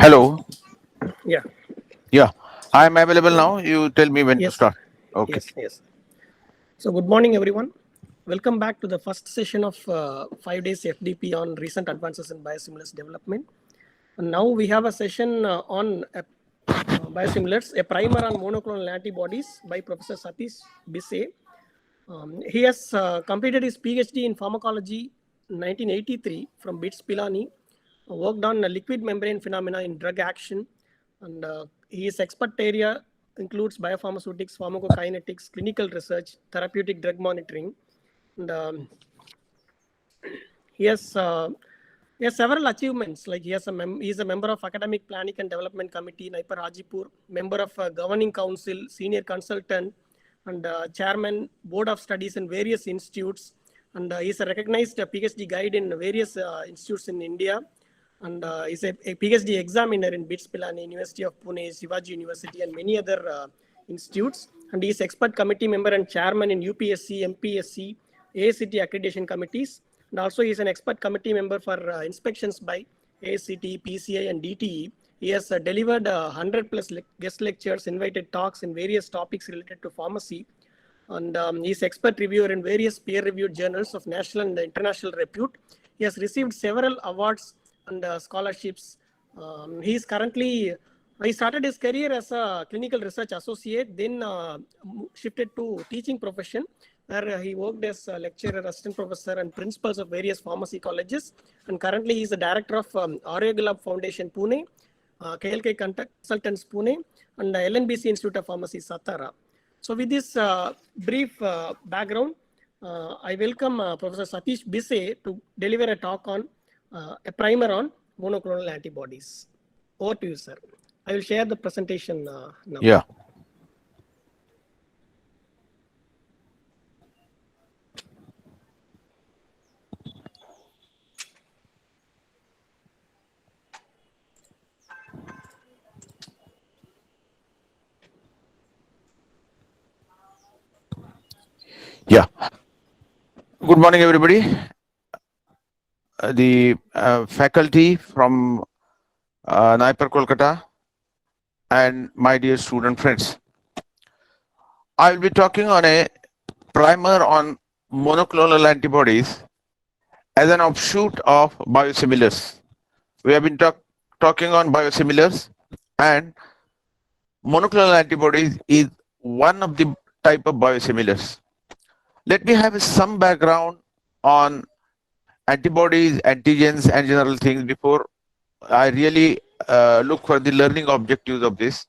Hello. Yeah. Yeah, I am available now. You tell me when to Yes. start. Okay. Yes. So, good morning, everyone. Welcome back to the first session of 5 days FDP on recent advances in biosimilars development. And now we have a session on biosimilars, a primer on monoclonal antibodies by Professor Satish Bise. He has completed his PhD in pharmacology in 1983 from BITS Pilani, worked on liquid membrane phenomena in drug action, and his expert area includes biopharmaceutics, pharmacokinetics, clinical research, therapeutic drug monitoring, and he has uh, he has several achievements. Like he is a member of Academic Planning and Development Committee, Naipar Hajipur, member of Governing Council, senior consultant, and chairman Board of Studies in various institutes. And he is a recognized PhD guide in various institutes in India. And is a PhD examiner in BITS Pilani, University of Pune, Shivaji University, and many other institutes. And he is expert committee member and chairman in UPSC, MPSC, ACT accreditation committees. And also he is an expert committee member for inspections by ACT, PCI, and DTE. He has delivered 100 plus guest lectures, invited talks in various topics related to pharmacy. And he's expert reviewer in various peer-reviewed journals of national and international repute. He has received several awards and scholarships. He is currently he started his career as a clinical research associate, then shifted to teaching profession, where he worked as a lecturer, assistant professor, and principals of various pharmacy colleges. And currently, he is the director of Aryagulab Foundation, Pune, KLK Consultants, Pune, and LNBC Institute of Pharmacy, Satara. So, with this brief background, I welcome Professor Satish Bise to deliver a talk on a primer on monoclonal antibodies. Over to you, sir. I will share the presentation now. Yeah. Yeah. Good morning, everybody. The faculty from Naipar, Kolkata, and my dear student friends. I will be talking on a primer on monoclonal antibodies as an offshoot of biosimilars. We have been talking on biosimilars, and monoclonal antibodies is one of the type of biosimilars. Let me have some background on antibodies, antigens, and general things before I really look for the learning objectives of this.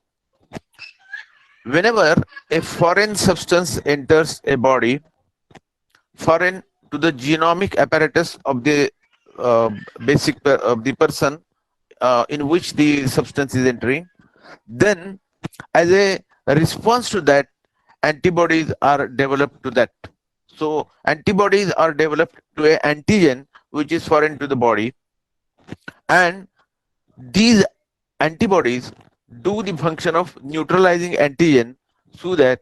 Whenever a foreign substance enters a body, foreign to the genomic apparatus of the of the person in which the substance is entering, then as a response to that, antibodies are developed to that. So antibodies are developed to an antigen which is foreign to the body, and these antibodies do the function of neutralizing antigen so that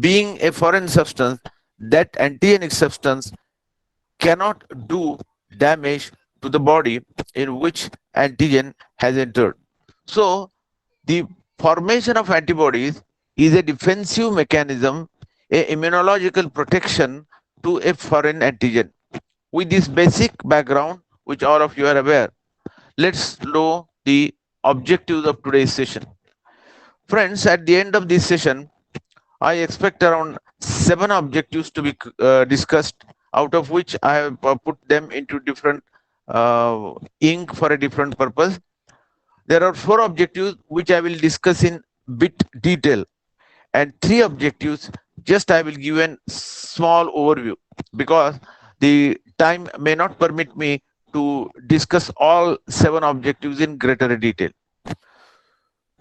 being a foreign substance, that antigenic substance cannot do damage to the body in which antigen has entered. So the formation of antibodies is a defensive mechanism, a immunological protection to a foreign antigen. With this basic background, which all of you are aware, let's know the objectives of today's session. Friends, at the end of this session, I expect around 7 objectives to be discussed, out of which I have put them into different ink for a different purpose. There are 4 objectives which I will discuss in bit detail, and 3 objectives just I will give a small overview, because the time may not permit me to discuss all 7 objectives in greater detail.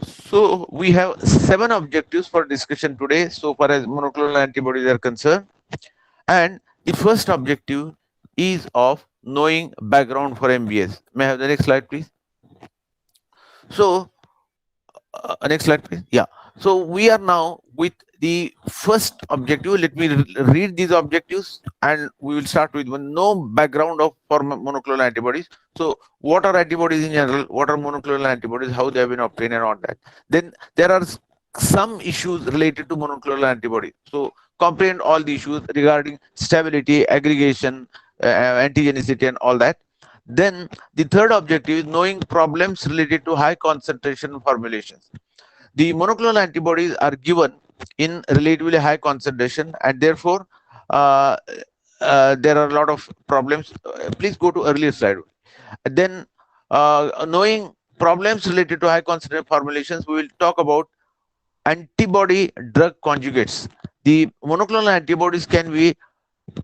So we have 7 objectives for discussion today so far as monoclonal antibodies are concerned. And the first objective is of knowing background for MBS. May I have the next slide, please? So next slide, please. Yeah. So we are now with the first objective. Let me read these objectives, and we will start with one. No background of for monoclonal antibodies. So what are antibodies in general? What are monoclonal antibodies? How they have been obtained and all that. Then there are some issues related to monoclonal antibodies. So comprehend all the issues regarding stability, aggregation, antigenicity, and all that. Then the third objective is knowing problems related to high concentration formulations. The monoclonal antibodies are given in relatively high concentration, and therefore uh, there are a lot of problems. Please go to earlier slide. Then knowing problems related to high concentration formulations, we will talk about antibody drug conjugates. The monoclonal antibodies can be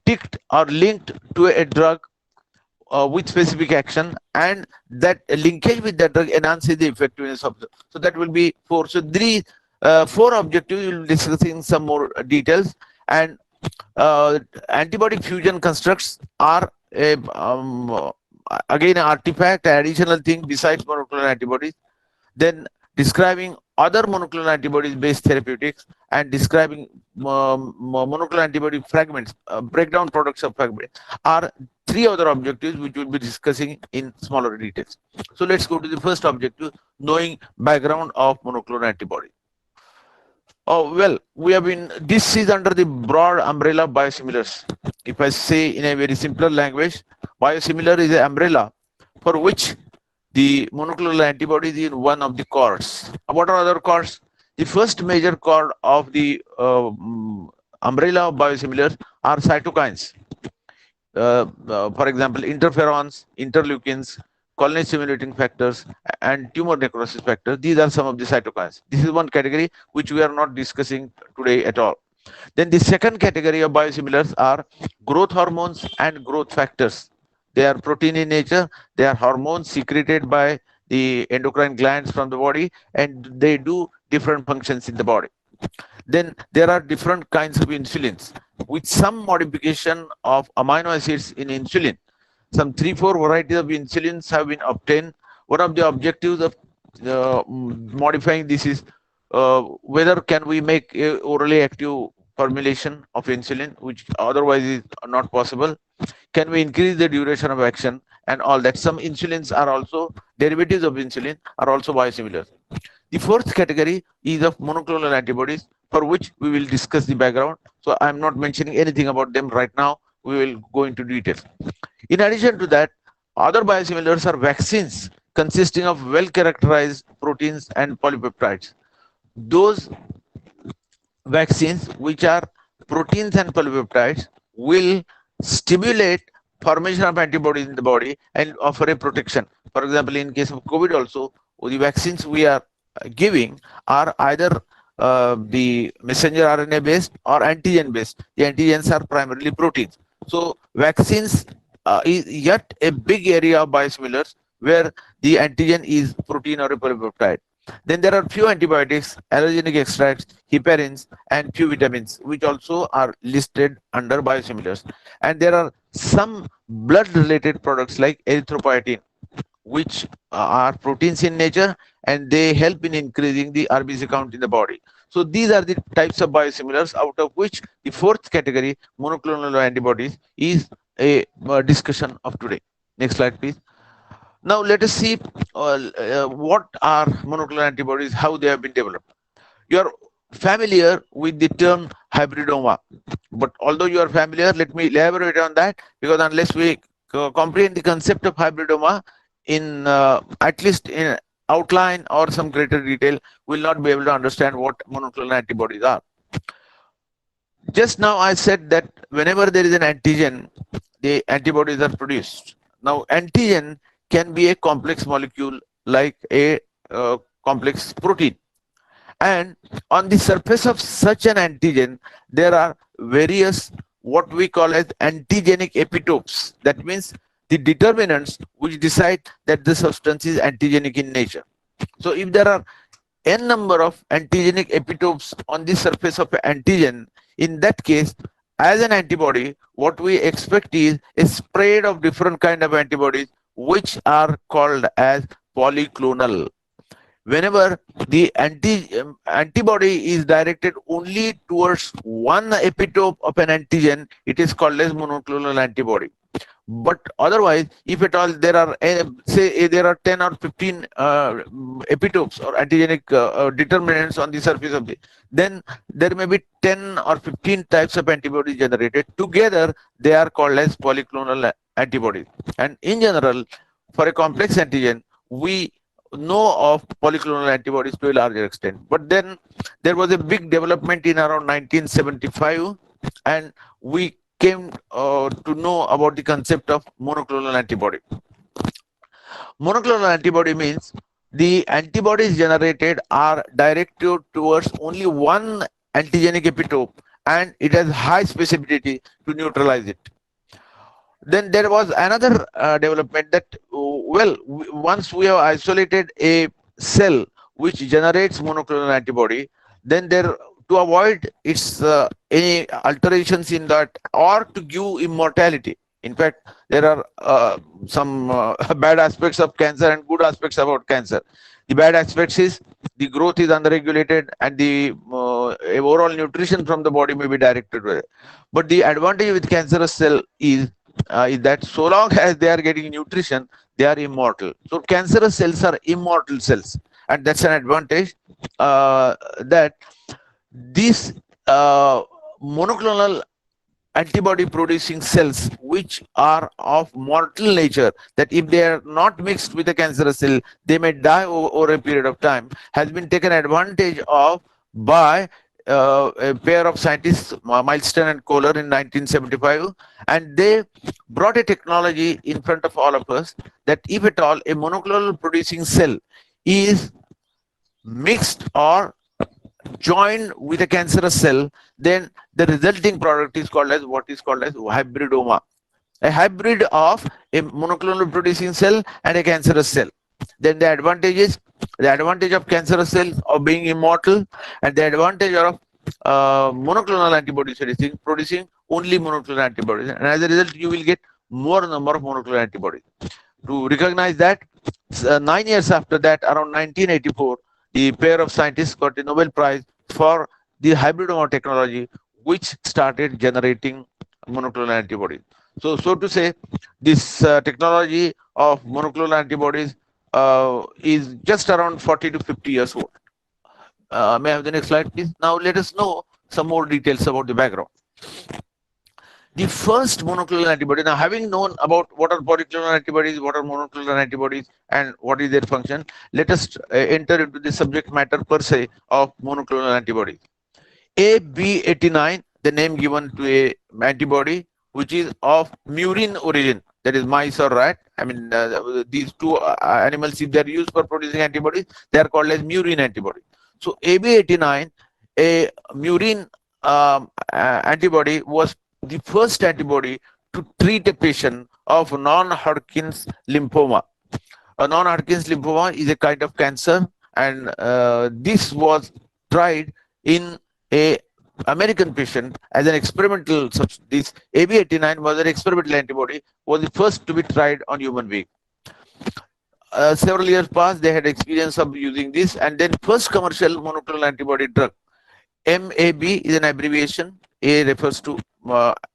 ticked or linked to a drug with specific action, and that linkage with that drug enhances the effectiveness of the. So that will be four. So four objectives. We will discuss in some more details. And antibody fusion constructs are again an artifact, an additional thing besides monoclonal antibodies. Then describing other monoclonal antibodies based therapeutics, and describing monoclonal antibody fragments, breakdown products of fragments, are three other objectives which we'll be discussing in smaller details. So let's go to the first objective, knowing background of monoclonal antibody. Oh, well, this is under the broad umbrella of biosimilars. If I say in a very simpler language, biosimilar is an umbrella for which the monoclonal antibodies is one of the cores. What are other cores? The first major core of the umbrella of biosimilars are cytokines. For example, interferons, interleukins, colony stimulating factors, and tumor necrosis factors. These are some of the cytokines. This is one category which we are not discussing today at all. Then the second category of biosimilars are growth hormones and growth factors. They are protein in nature. They are hormones secreted by the endocrine glands from the body, and they do different functions in the body. Then there are different kinds of insulins with some modification of amino acids in insulin. Some 3-4 varieties of insulins have been obtained. One of the objectives of modifying this is whether can we make a orally active formulation of insulin, which otherwise is not possible. Can we increase the duration of action and all that? Some insulins are also derivatives of insulin, are also biosimilars. The fourth category is of monoclonal antibodies, for which we will discuss the background. So I am not mentioning anything about them right now. We will go into detail. In addition to that, other biosimilars are vaccines consisting of well-characterized proteins and polypeptides. Those vaccines which are proteins and polypeptides will stimulate formation of antibodies in the body and offer a protection. For example, in case of COVID also, the vaccines we are giving are either the messenger RNA based or antigen based. The antigens are primarily proteins. So vaccines is yet a big area of biosimilars where the antigen is protein or a polypeptide. Then there are few antibiotics, allergenic extracts, heparins, and few vitamins, which also are listed under biosimilars. And there are some blood-related products like erythropoietin, which are proteins in nature, and they help in increasing the RBC count in the body. So these are the types of biosimilars, out of which the fourth category, monoclonal antibodies, is a discussion of today. Next slide, please. Now let us see what are monoclonal antibodies, how they have been developed. You are familiar with the term hybridoma, but although you are familiar, let me elaborate on that, because unless we comprehend the concept of hybridoma in at least in outline or some greater detail, we will not be able to understand what monoclonal antibodies are. Just now I said that whenever there is an antigen, the antibodies are produced. Now antigen can be a complex molecule like a complex protein, and on the surface of such an antigen there are various what we call as antigenic epitopes. That means the determinants which decide that the substance is antigenic in nature. So if there are n number of antigenic epitopes on the surface of an antigen, in that case, as an antibody, what we expect is a spread of different kind of antibodies which are called as polyclonal. Whenever the antibody is directed only towards one epitope of an antigen, it is called as monoclonal antibody. But otherwise, if at all there are say there are 10 or 15 epitopes or antigenic determinants on the surface of the, then there may be 10 or 15 types of antibodies generated together. They are called as polyclonal antibodies. And in general, for a complex antigen, we know of polyclonal antibodies to a larger extent. But then there was a big development in around 1975, and we came to know about the concept of monoclonal antibody. Monoclonal antibody means the antibodies generated are directed towards only one antigenic epitope, and it has high specificity to neutralize it. Then there was another development that, once we have isolated a cell which generates monoclonal antibody, then there, to avoid its any alterations in that, or to give immortality. In fact, there are some bad aspects of cancer and good aspects about cancer. The bad aspects is the growth is unregulated, and the overall nutrition from the body may be directed with it. But the advantage with cancerous cell is that so long as they are getting nutrition, they are immortal. So cancerous cells are immortal cells, and that's an advantage, that these monoclonal antibody producing cells, which are of mortal nature, that if they are not mixed with a cancerous cell, they may die over a period of time, has been taken advantage of by a pair of scientists, Milestone and Kohler, in 1975, and they brought a technology in front of all of us that if at all a monoclonal producing cell is mixed or joined with a cancerous cell, then the resulting product is called as what is called as hybridoma, a hybrid of a monoclonal producing cell and a cancerous cell. Then the advantage of cancerous cells of being immortal, and the advantage of monoclonal antibodies producing only monoclonal antibodies, and as a result you will get more number of monoclonal antibodies. To recognize that, 9 years after that, around 1984, the pair of scientists got a Nobel Prize for the hybridoma technology, which started generating monoclonal antibodies. So to say, this technology of monoclonal antibodies is just around 40 to 50 years old. May I have the next slide, please? Now let us know some more details about the background. The first monoclonal antibody, now having known about what are polyclonal antibodies, what are monoclonal antibodies, and what is their function, let us enter into the subject matter per se of monoclonal antibodies. AB89, the name given to a antibody which is of murine origin, that is mice or rat. I mean, these two animals, if they are used for producing antibodies, they are called as murine antibody. So AB89, a murine antibody, was the first antibody to treat a patient of non-Hodgkin's lymphoma. A non-Hodgkin's lymphoma is a kind of cancer, and this was tried in a American patient as an experimental. This AB89 was an experimental antibody, was the first to be tried on human being. Several years passed, they had experience of using this, and then first commercial monoclonal antibody drug. MAB is an abbreviation. A refers to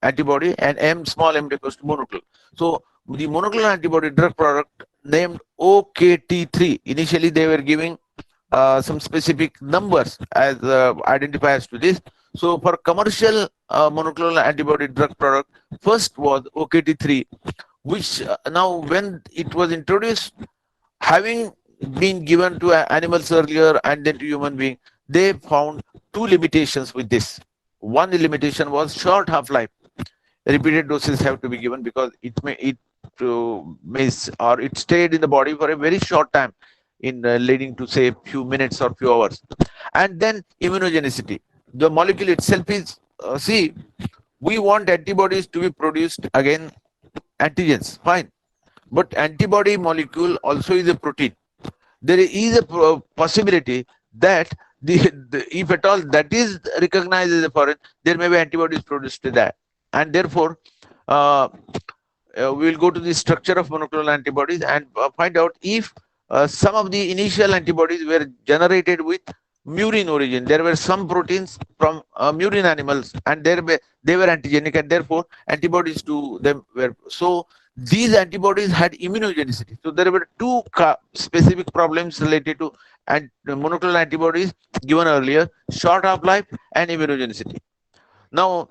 antibody, and small m refers to monoclonal. So the monoclonal antibody drug product named OKT3, initially they were giving some specific numbers as identifiers to this. So for commercial monoclonal antibody drug product, first was OKT3, which now when it was introduced, having been given to animals earlier and then to human being, they found two limitations with this. One limitation was short half-life. Repeated doses have to be given because it stayed in the body for a very short time, in leading to say few minutes or few hours. And then immunogenicity. The molecule itself is we want antibodies to be produced against antigens, fine, but antibody molecule also is a protein. There is a possibility that if at all that is recognized as a foreign, there may be antibodies produced to that, and therefore we will go to the structure of monoclonal antibodies and find out if some of the initial antibodies were generated with murine origin. There were some proteins from murine animals, and they were antigenic, and therefore antibodies to them were so. These antibodies had immunogenicity. So there were two specific problems related to monoclonal antibodies given earlier: short half-life and immunogenicity. Now,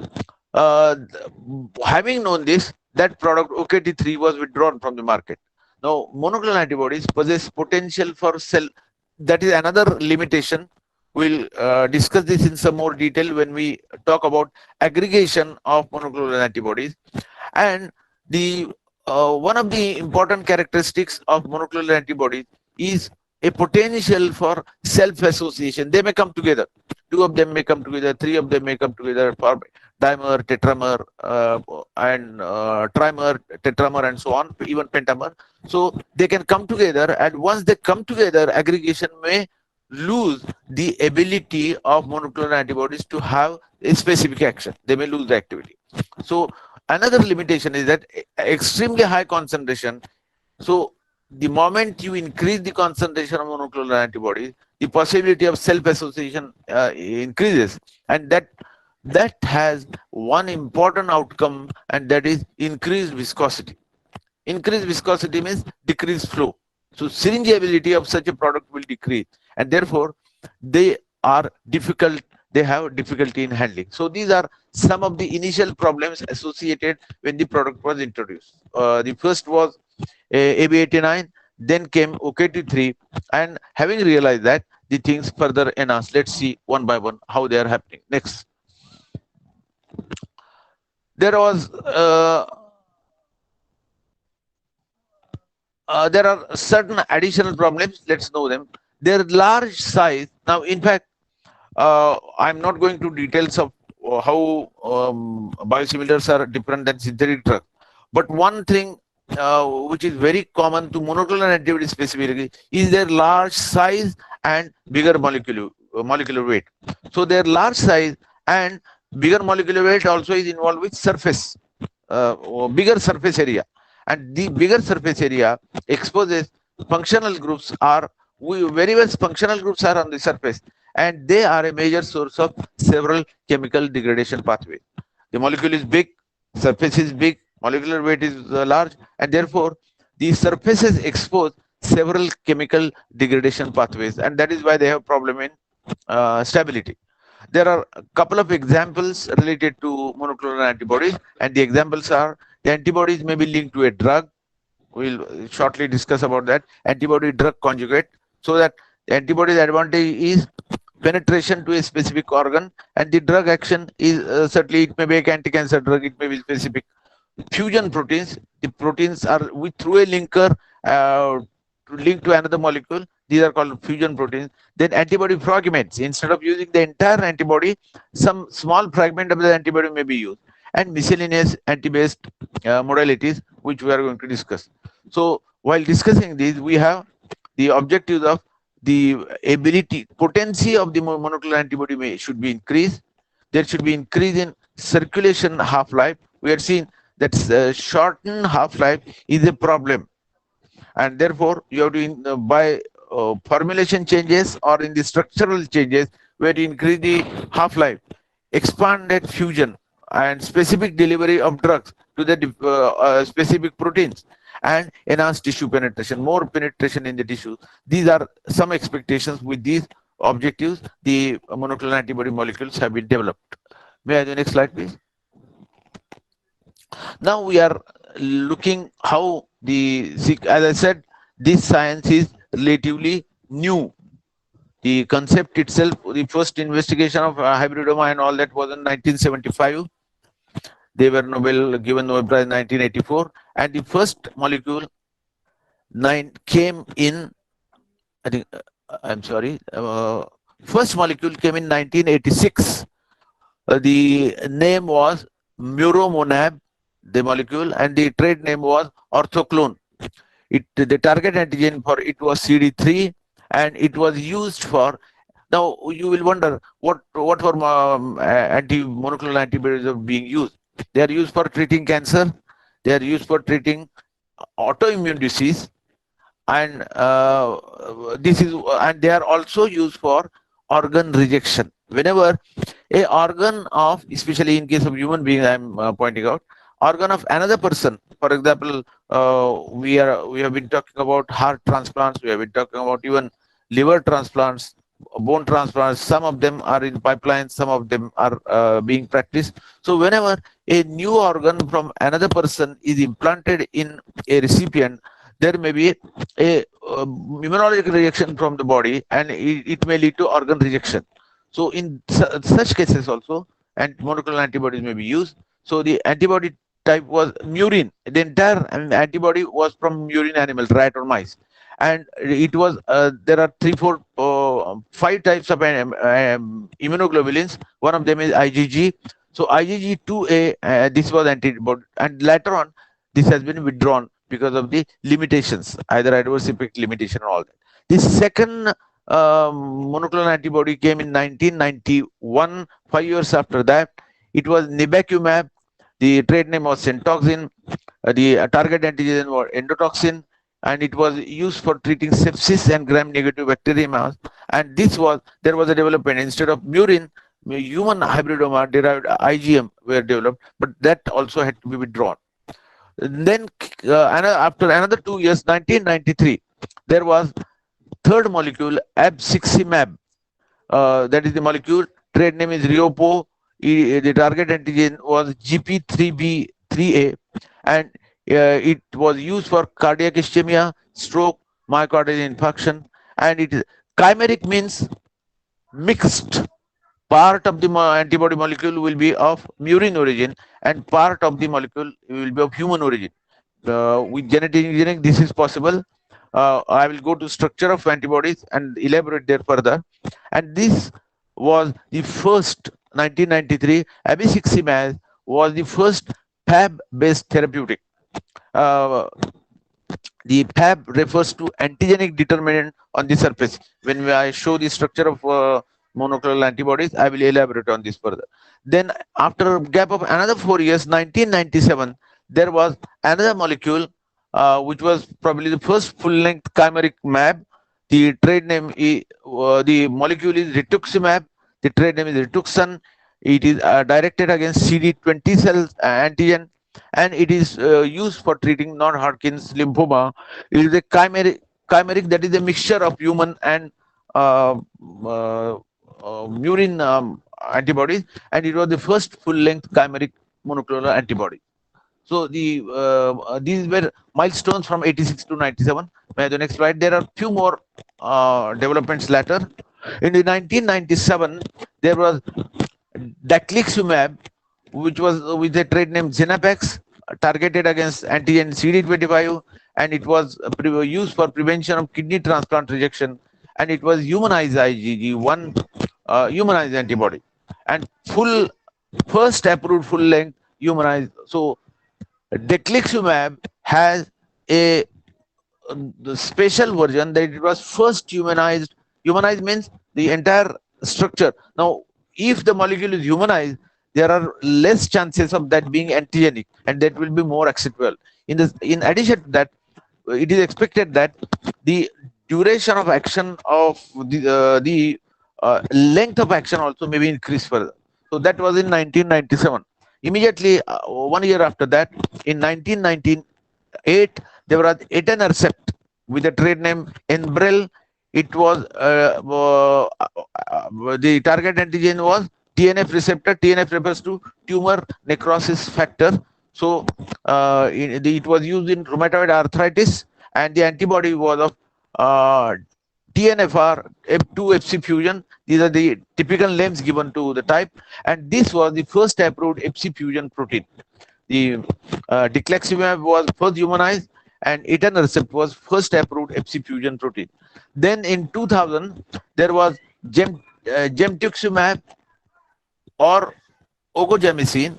having known this, that product OKT3 was withdrawn from the market. Now, monoclonal antibodies possess potential for cell. That is another limitation. We'll discuss this in some more detail when we talk about aggregation of monoclonal antibodies. And the one of the important characteristics of monoclonal antibodies is a potential for self-association. They may come together. Two of them may come together. Three of them may come together for dimer, tetramer, and trimer, tetramer, and so on, even pentamer. So they can come together, and once they come together, aggregation may lose the ability of monoclonal antibodies to have a specific action. They may lose the activity. So another limitation is that extremely high concentration. So the moment you increase the concentration of monoclonal antibodies, the possibility of self-association increases, and that has one important outcome, and that is increased viscosity. Increased viscosity means decreased flow. So syringeability of such a product will decrease, and therefore they are difficult. They have difficulty in handling. So these are some of the initial problems associated when the product was introduced. The first was AB89, then came OKT3, and having realized that, the things further enhanced. Let's see one by one how they are happening. Next. There was there are certain additional problems. Let's know them. Their large size. Now, in fact, I'm not going to details of how biosimilars are different than synthetic drugs. But one thing which is very common to monoclonal antibodies specifically is their large size and bigger molecular weight. So their large size and bigger molecular weight also is involved with surface, bigger surface area, and the bigger surface area exposes functional groups are very well functional groups are on the surface, and they are a major source of several chemical degradation pathways. The molecule is big, surface is big, molecular weight is large, and therefore the surfaces expose several chemical degradation pathways, and that is why they have problem in stability. There are a couple of examples related to monoclonal antibodies, and the examples are: the antibodies may be linked to a drug. We'll shortly discuss about that. Antibody drug conjugate, so that the antibody's advantage is penetration to a specific organ, and the drug action is certainly it may be a anti-cancer drug, it may be specific. Fusion proteins, the proteins are through a linker linked to another molecule. These are called fusion proteins. Then antibody fragments. Instead of using the entire antibody, some small fragment of the antibody may be used. And miscellaneous anti-based modalities, which we are going to discuss. So while discussing these, we have the objectives of the ability, potency of the monoclonal antibody should be increased. There should be increase in circulation half-life. We are seeing that shortened half-life is a problem, and therefore you have to by formulation changes or in the structural changes, where to increase the half-life, expanded fusion, and specific delivery of drugs to the specific proteins, and enhanced tissue penetration, more penetration in the tissue. These are some expectations. With these objectives, the monoclonal antibody molecules have been developed. May I have the next slide, please? Now we are looking how as I said, this science is relatively new. The concept itself, the first investigation of hybridoma and all that was in 1975. They were given Nobel Prize in 1984, and the first molecule came in, I think, I'm sorry, first molecule came in 1986. The name was muromonab, the molecule, and the trade name was orthoclone. The target antigen for it was CD3, and it was used for. Now you will wonder what for monoclonal antibodies are being used. They are used for treating cancer. They are used for treating autoimmune disease, and they are also used for organ rejection. Whenever a organ of, especially in case of human being, I'm pointing out, organ of another person, for example, we have been talking about heart transplants, we have been talking about even liver transplants, bone transplants. Some of them are in pipeline, some of them are being practiced. So whenever a new organ from another person is implanted in a recipient, there may be a immunological reaction from the body, and it may lead to organ rejection. So in such cases also, and monoclonal antibodies may be used. So the antibody type was murine. The entire antibody was from murine animals, rat or mice, and it was there are three, four, five types of immunoglobulins. One of them is IgG. So IgG2A, this was antibody, and later on this has been withdrawn because of the limitations, either adverse effect limitation or all that. The second monoclonal antibody came in 1991. 5 years after that, it was nibaculumab. The trade name was Centoxin. The target antigen was endotoxin, and it was used for treating sepsis and gram-negative bacteriemia. And there was a development, instead of murine, human hybridoma derived IgM were developed, but that also had to be withdrawn. Then after another 2 years, 1993, there was third molecule, abciximab. That is the molecule. Trade name is Riopo. The target antigen was GP3B3A, and it was used for cardiac ischemia, stroke, myocardial infarction, and it is chimeric, means mixed. Part of the antibody molecule will be of murine origin, and part of the molecule will be of human origin. With genetic engineering, this is possible. I will go to structure of antibodies and elaborate there further. And this was the first, 1993, abciximab was the first PAB-based therapeutic. The PAB refers to antigenic determinant on the surface. When I show the structure of monoclonal antibodies, I will elaborate on this further. Then after a gap of another 4 years, 1997, there was another molecule which was probably the first full-length chimeric mAb. The trade name is, the molecule is rituximab. The trade name is Rituxan. It is directed against CD20 cells antigen, and it is used for treating non-Hodgkin's lymphoma. It is a chimeric, that is a mixture of human and murine antibodies, and it was the first full-length chimeric monoclonal antibody. So these were milestones from 86 to 97. May I have the next slide? There are few more developments later. In the 1997, there was daclizumab, which was with a trade name Zenapex, targeted against antigen CD25, and it was used for prevention of kidney transplant rejection, and it was humanized IgG1, humanized antibody, and first approved full-length humanized. So daclizumab has a the special version that it was first humanized. Humanized means the entire structure. Now, if the molecule is humanized, there are less chances of that being antigenic, and that will be more acceptable. In addition to that, it is expected that the duration of action of the length of action also may be increased further. So that was in 1997. Immediately 1 year after that, in 1998, there was etanercept with a trade name Enbrel. It was the target antigen was TNF receptor. TNF refers to tumor necrosis factor. So it was used in rheumatoid arthritis, and the antibody was of TNFR, F2 Fc fusion. These are the typical names given to the type, and this was the first approved Fc fusion protein. The daclizumab was first humanized, and etanercept was first approved Fc fusion protein. Then in 2000, there was gemtuximab or ogogamicin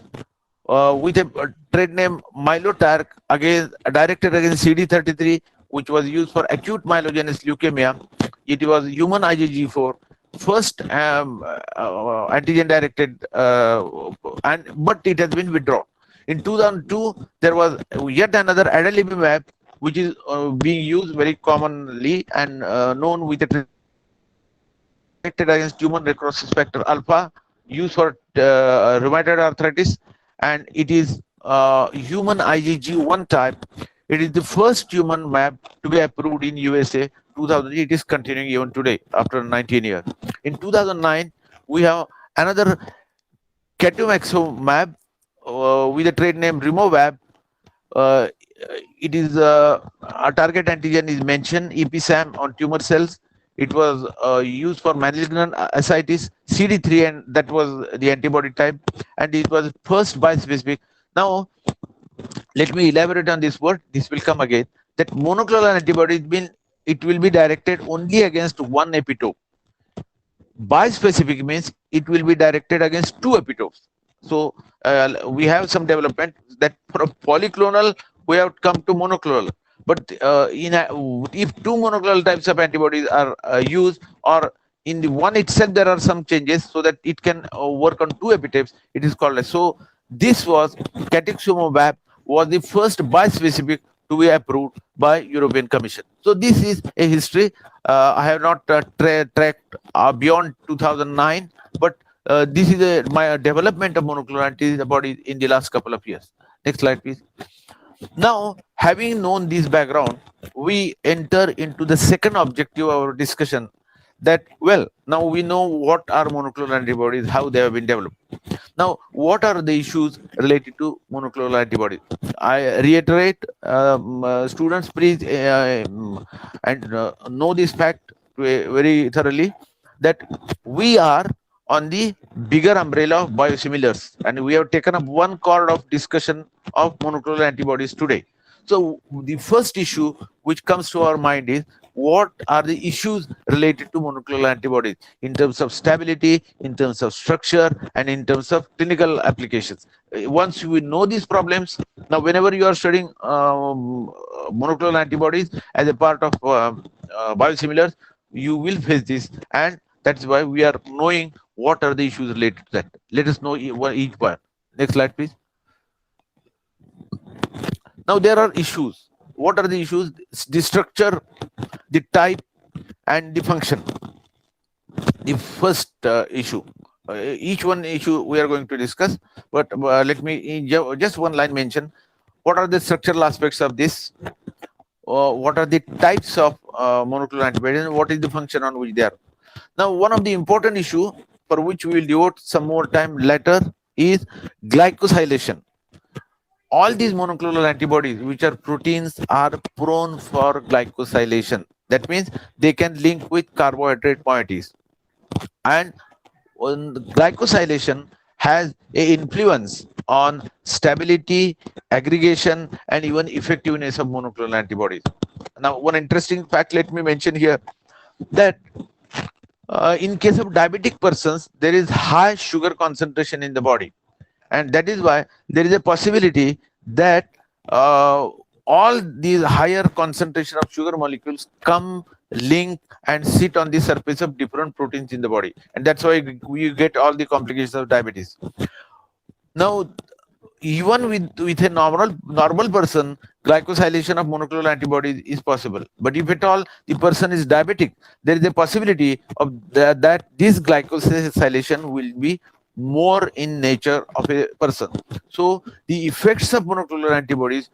with a trade name Mylotarg, again directed against CD33, which was used for acute myelogenous leukemia. It was human IgG4, first antigen directed, but it has been withdrawn. In 2002, there was yet another adalimumab, which is being used very commonly and known with the directed against human necrosis factor alpha, used for rheumatoid arthritis, and it is human IgG1 type. It is the first human map to be approved in USA 2000. It is continuing even today after 19 years. In 2009, we have another Catumaxomab with a trade name Rimovab. Uh, it is a target antigen is mentioned EpiSAM on tumor cells. It was used for malignant ascites CD3, and that was the antibody type, and it was first bispecific. Now let me elaborate on this word. This will come again. That monoclonal antibody it will be directed only against one epitope. Bispecific means it will be directed against two epitopes. So we have some development that from polyclonal we have come to monoclonal. But if two monoclonal types of antibodies are used, or in the one itself there are some changes so that it can work on two epitopes, it is called as. So this was Catumaxomab was the first bispecific to be approved by European Commission. So this is a history. I have not tracked beyond 2009, but this is my development of monoclonal antibodies in the last couple of years. Next slide, please. Now, having known this background, we enter into the second objective of our discussion. That, well, now we know what are monoclonal antibodies, how they have been developed. Now, what are the issues related to monoclonal antibodies? I reiterate, students, please know this fact very thoroughly, that we are on the bigger umbrella of biosimilars, and we have taken up one chord of discussion of monoclonal antibodies today. So the first issue which comes to our mind is, what are the issues related to monoclonal antibodies in terms of stability, in terms of structure, and in terms of clinical applications. Once we know these problems, now whenever you are studying monoclonal antibodies as a part of biosimilars, you will face this, and that's why we are knowing what are the issues related to that. Let us know each one. Next slide, please. Now there are issues. What are the issues? The structure, the type, and the function. The first issue. Each one issue we are going to discuss, but let me just one line mention. What are the structural aspects of this? What are the types of monoclonal antibodies, and what is the function on which they are? Now, one of the important issue for which we will devote some more time later is glycosylation. All these monoclonal antibodies, which are proteins, are prone for glycosylation. That means they can link with carbohydrate moieties. And glycosylation has an influence on stability, aggregation, and even effectiveness of monoclonal antibodies. Now, one interesting fact, let me mention here, that in case of diabetic persons, there is high sugar concentration in the body. And that is why there is a possibility that all these higher concentration of sugar molecules come, link, and sit on the surface of different proteins in the body. And that's why we get all the complications of diabetes. Now, even with a normal person, glycosylation of monoclonal antibodies is possible. But if at all the person is diabetic, there is a possibility of that this glycosylation will be more in nature of a person. So the effects of monoclonal antibodies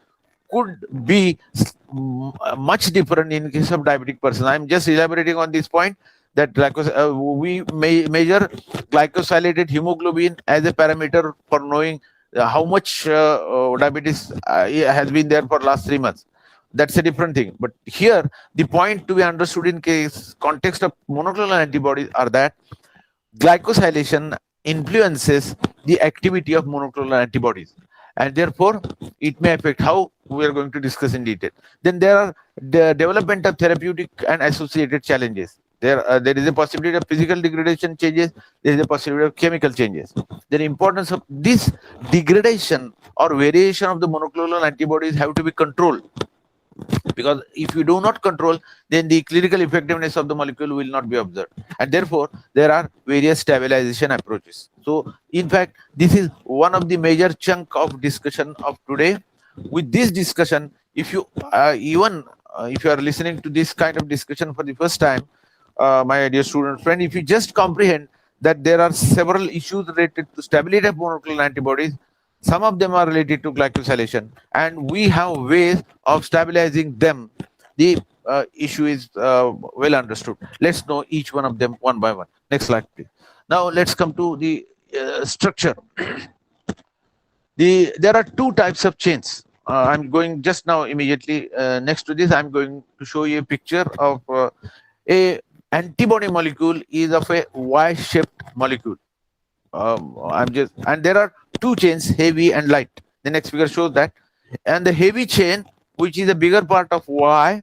could be much different in case of diabetic person. I'm just elaborating on this point, that we may measure glycosylated hemoglobin as a parameter for knowing how much diabetes has been there for last 3 months. That's a different thing. But here, the point to be understood in case context of monoclonal antibodies are that glycosylation influences the activity of monoclonal antibodies, and therefore it may affect how we are going to discuss in detail. Then there are the development of therapeutic and associated challenges. There is a possibility of physical degradation changes. There is a possibility of chemical changes. The importance of this degradation or variation of the monoclonal antibodies have to be controlled, because if you do not control, then the clinical effectiveness of the molecule will not be observed, and therefore there are various stabilization approaches. So in fact, this is one of the major chunk of discussion of today. With this discussion, If you even if you are listening to this kind of discussion for the first time, my dear student friend, if you just comprehend that there are several issues related to stability of monoclonal antibodies, some of them are related to glycosylation, and we have ways of stabilizing them. The issue is well understood. Let's know each one of them one by one. Next slide, please. Now let's come to the structure. There are two types of chains. I'm going just now immediately next to this. I'm going to show you a picture of a antibody molecule is of a Y-shaped molecule. And there are two chains, heavy and light. The next figure shows that. And the heavy chain, which is a bigger part of Y,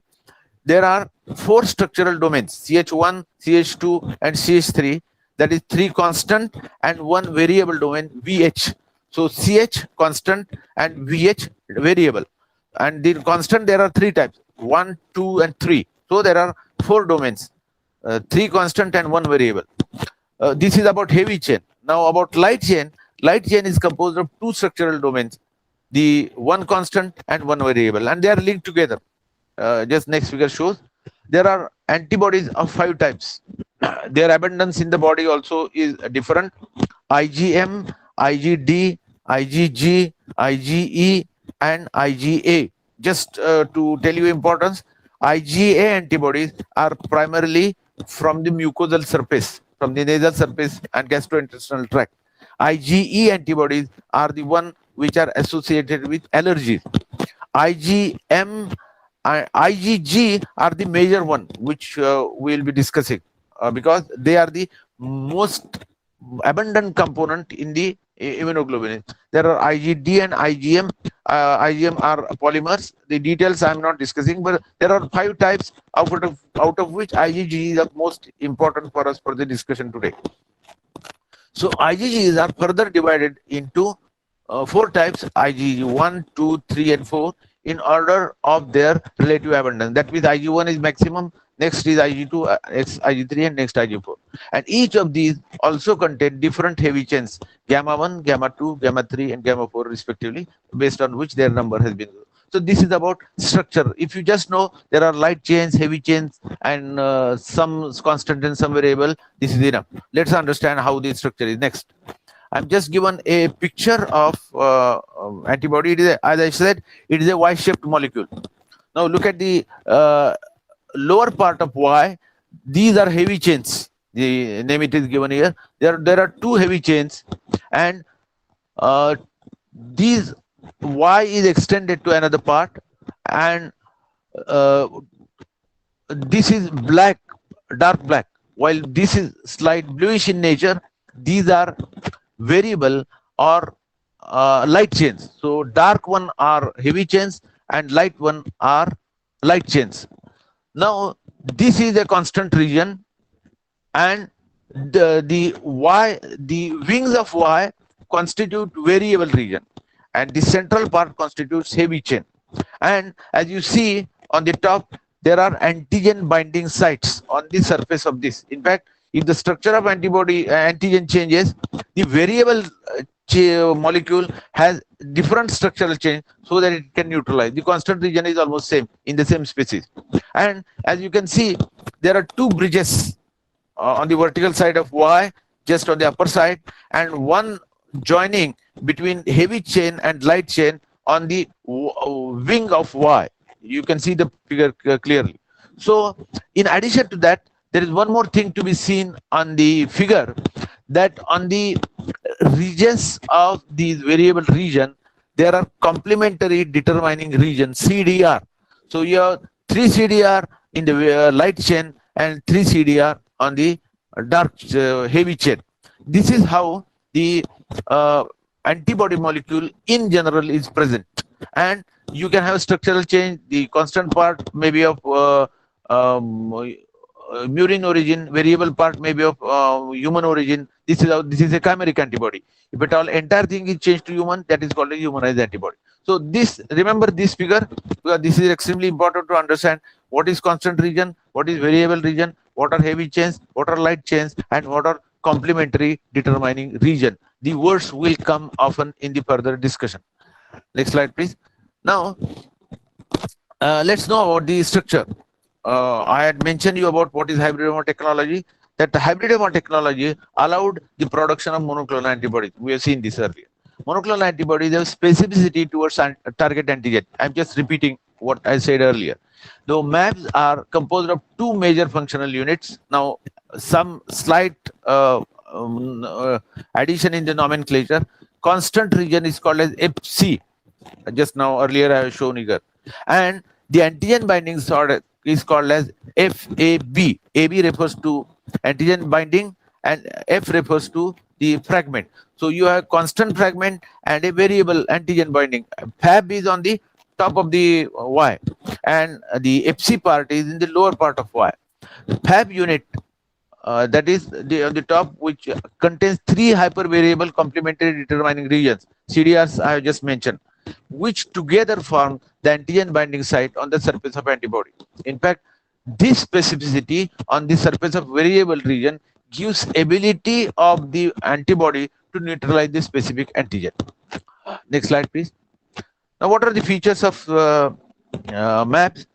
there are four structural domains: CH1, CH2, and CH3. That is three constant and one variable domain, VH. So CH constant and VH variable. And the constant, there are three types: 1, 2, and 3. So there are four domains, three constant and one variable. This is about heavy chain. Now about light chain is composed of two structural domains, the one constant and one variable, and they are linked together. Just next figure shows there are antibodies of 5 types. Their abundance in the body also is different: IgM, IgD, IgG, IgE, and IgA. Just to tell you importance, IgA antibodies are primarily from the mucosal surface, from the nasal surface and gastrointestinal tract. IgE antibodies are the one which are associated with allergies. IgM and IgG are the major one which we will be discussing because they are the most abundant component in the immunoglobulin. There are IgD and IgM. IgM are polymers. The details I am not discussing, but there are 5 types out of which IgG is the most important for us for the discussion today. So IgGs are further divided into 4 types: IgG 1, 2, 3, and 4 in order of their relative abundance. That means Ig1 is maximum, next is Ig2, next Ig3, and next Ig4. And each of these also contain different heavy chains, gamma 1, gamma 2, gamma 3, and gamma 4 respectively, based on which their number has been. So this is about structure. If you just know there are light chains, heavy chains, and some constant and some variable, this is enough. Let's understand how the structure is next. I'm just given a picture of antibody. It is as I said, it is a Y-shaped molecule. Now look at the lower part of Y. These are heavy chains. The name it is given here. There are 2 heavy chains, and these Y is extended to another part, and this is black, dark black, while this is slight bluish in nature. These are variable or light chains. So dark one are heavy chains and light one are light chains. Now this is a constant region, and the wings of Y constitute variable region, and the central part constitutes heavy chain. And as you see on the top, there are antigen binding sites on the surface of this. In fact, if the structure of antibody antigen changes, the variable molecule has different structural change so that it can neutralize. The constant region is almost same in the same species. And as you can see, there are 2 bridges on the vertical side of Y, just on the upper side, and one joining between heavy chain and light chain on the wing of Y. You can see the figure clearly. So in addition to that, there is one more thing to be seen on the figure, that on the regions of these variable region, there are complementary determining region, CDR. So you have 3 CDR in the light chain and 3 CDR on the dark heavy chain. This is how the antibody molecule in general is present. And you can have structural change. The constant part may be of murine origin, variable part may be of human origin. This is a chimeric antibody. If at all entire thing is changed to human, that is called a humanized antibody. So this, remember this figure, because this is extremely important to understand what is constant region, what is variable region, what are heavy chains, what are light chains, and what are complementary determining region. The words will come often in the further discussion. Next slide, please. Now, Let's know about the structure. I had mentioned you about what is hybridoma technology. That hybridoma technology allowed the production of monoclonal antibodies. We have seen this earlier. Monoclonal antibodies have specificity towards target antigen. I'm just repeating what I said earlier. The MABs are composed of two major functional units. Now, some slight addition in the nomenclature. Constant region is called as FC. Just now earlier I have shown here, and the antigen binding sort is called as FAB. AB refers to antigen binding and F refers to the fragment. So you have constant fragment and a variable antigen binding. Fab is on the top of the Y and the FC part is in the lower part of Y. Fab unit, that is on the top, which contains three hypervariable complementary determining regions, CDRs I have just mentioned, which together form the antigen binding site on the surface of antibody. In fact, this specificity on the surface of variable region gives ability of the antibody to neutralize the specific antigen. Next slide, please. Now, what are the features of MABs?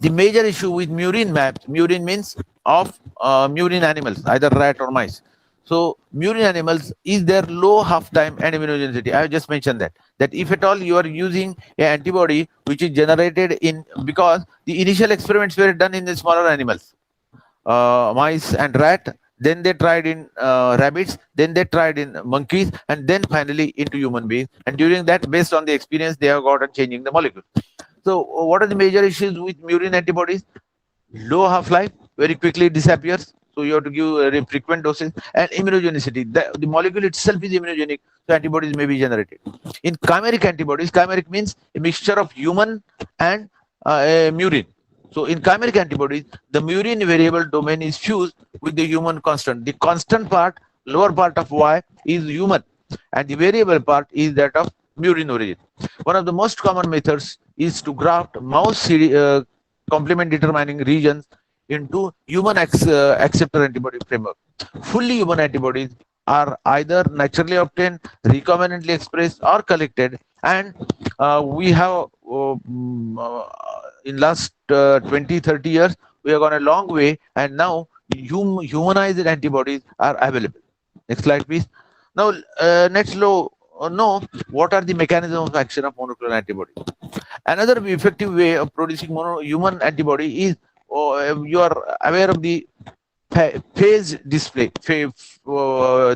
The major issue with murine MABs, murine means of murine animals, either rat or mice. So murine animals is their low half-time and immunogenicity. I have just mentioned that if at all you are using an antibody which is generated in, because the initial experiments were done in the smaller animals, mice and rat, then they tried in rabbits, then they tried in monkeys, and then finally into human beings. And during that, based on the experience, they have got changing the molecule. So what are the major issues with murine antibodies? Low half-life, very quickly disappears. So you have to give very frequent doses, and immunogenicity. The molecule itself is immunogenic, so antibodies may be generated. In chimeric antibodies, chimeric means a mixture of human and murine. So in chimeric antibodies, the murine variable domain is fused with the human constant. The constant part, lower part of Y, is human, and the variable part is that of murine origin. One of the most common methods is to graft mouse complement determining regions into human acceptor antibody framework. Fully human antibodies are either naturally obtained, recombinantly expressed, or collected, and we have in last 20-30 years we have gone a long way, and now humanized antibodies are available. Next slide, please. Now, let's know what are the mechanisms of action of monoclonal antibody. Another effective way of producing human antibody is, you are aware of the phage display.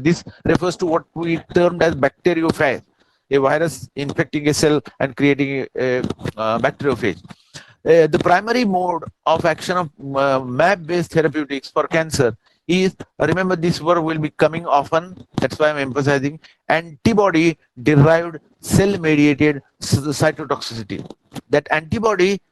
This refers to what we termed as bacteriophage, a virus infecting a cell and creating a bacteriophage. The primary mode of action of MAB-based therapeutics for cancer is, remember this word will be coming often, that's why I'm emphasizing, antibody-derived cell-mediated cytotoxicity. That antibody,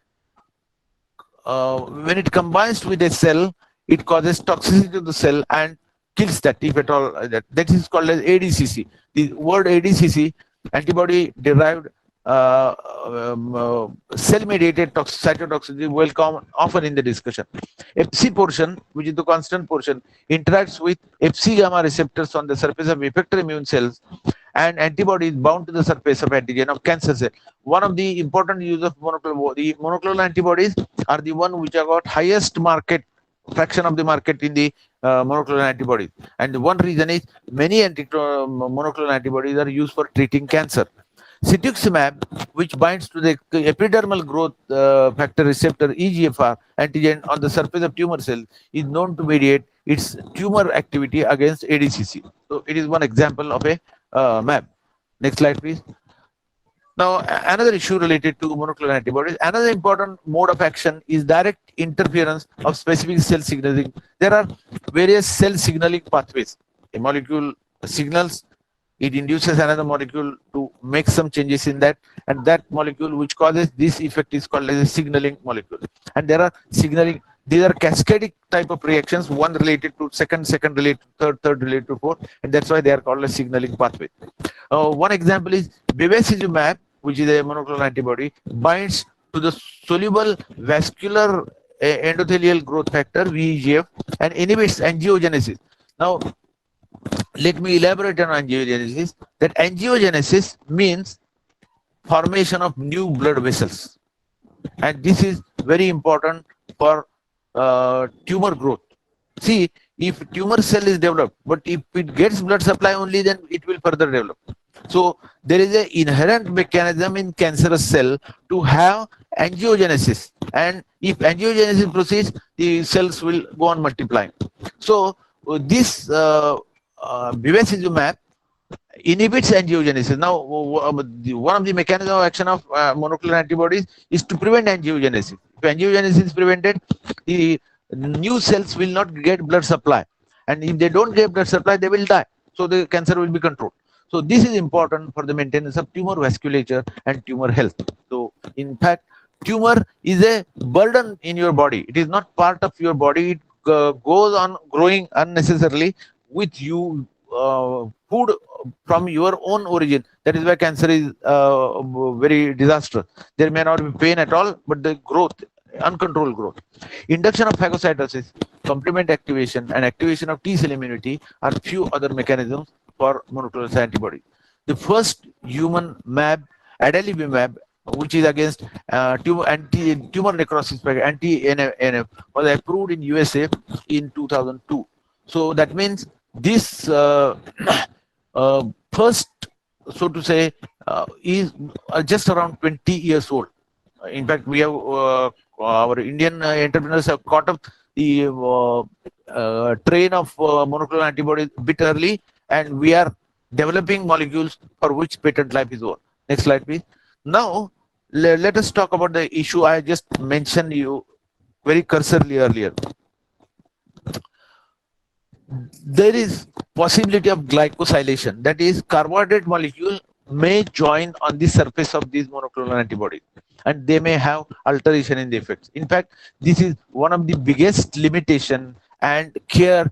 when it combines with a cell, it causes toxicity to the cell and kills that, if at all. That is called as ADCC. The word ADCC, antibody-derived cell-mediated cytotoxicity, will come often in the discussion. Fc portion, which is the constant portion, interacts with Fc gamma receptors on the surface of effector immune cells, and antibody is bound to the surface of antigen of cancer cell. One of the important use of monoclonal antibodies are the one which have got highest market fraction of the market in the monoclonal antibodies, and one reason is many monoclonal antibodies are used for treating cancer. Cetuximab, which binds to the epidermal growth factor receptor EGFR antigen on the surface of tumor cells, is known to mediate its tumor activity against ADCC. So it is one example of a MAB. Next slide, please. Now, another issue related to monoclonal antibodies, another important mode of action is direct interference of specific cell signaling. There are various cell signaling pathways. A molecule signals, it induces another molecule to make some changes in that, and that molecule which causes this effect is called as a signaling molecule. And there are signaling, these are cascadic type of reactions, one related to second related to third related to fourth, and that's why they are called a signaling pathway. One example is bevacizumab, which is a monoclonal antibody, binds to the soluble vascular endothelial growth factor VEGF and inhibits angiogenesis. Now, let me elaborate on angiogenesis. That angiogenesis means formation of new blood vessels. And this is very important for tumor growth. See, if tumor cell is developed, but if it gets blood supply only, then it will further develop. So there is an inherent mechanism in cancerous cell to have angiogenesis, and if angiogenesis proceeds, the cells will go on multiplying. So this bevacizumab inhibits angiogenesis. Now, one of the mechanism of action of monoclonal antibodies is to prevent angiogenesis. If angiogenesis is prevented, the new cells will not get blood supply, and if they don't get blood supply, they will die. So the cancer will be controlled. So this is important for the maintenance of tumor vasculature and tumor health. So in fact, tumor is a burden in your body. It is not part of your body. It goes on growing unnecessarily with you food from your own origin. That is why cancer is very disastrous. There may not be pain at all, but the growth, uncontrolled growth. Induction of phagocytosis, complement activation, and activation of T cell immunity are few other mechanisms for monoclonal antibody. The first human mAb, adalimumab, which is against tumor necrosis, anti-NF, was approved in USA in 2002. So that means this first, so to say, is just around 20 years old. In fact, we have our Indian entrepreneurs have caught up the train of monoclonal antibodies a bit early, and we are developing molecules for which patent life is over. Next slide, please. Now, let us talk about the issue I just mentioned you very cursorily earlier. There is possibility of glycosylation, that is, carbohydrate molecule may join on the surface of these monoclonal antibodies, and they may have alteration in the effects. In fact, this is one of the biggest limitation and care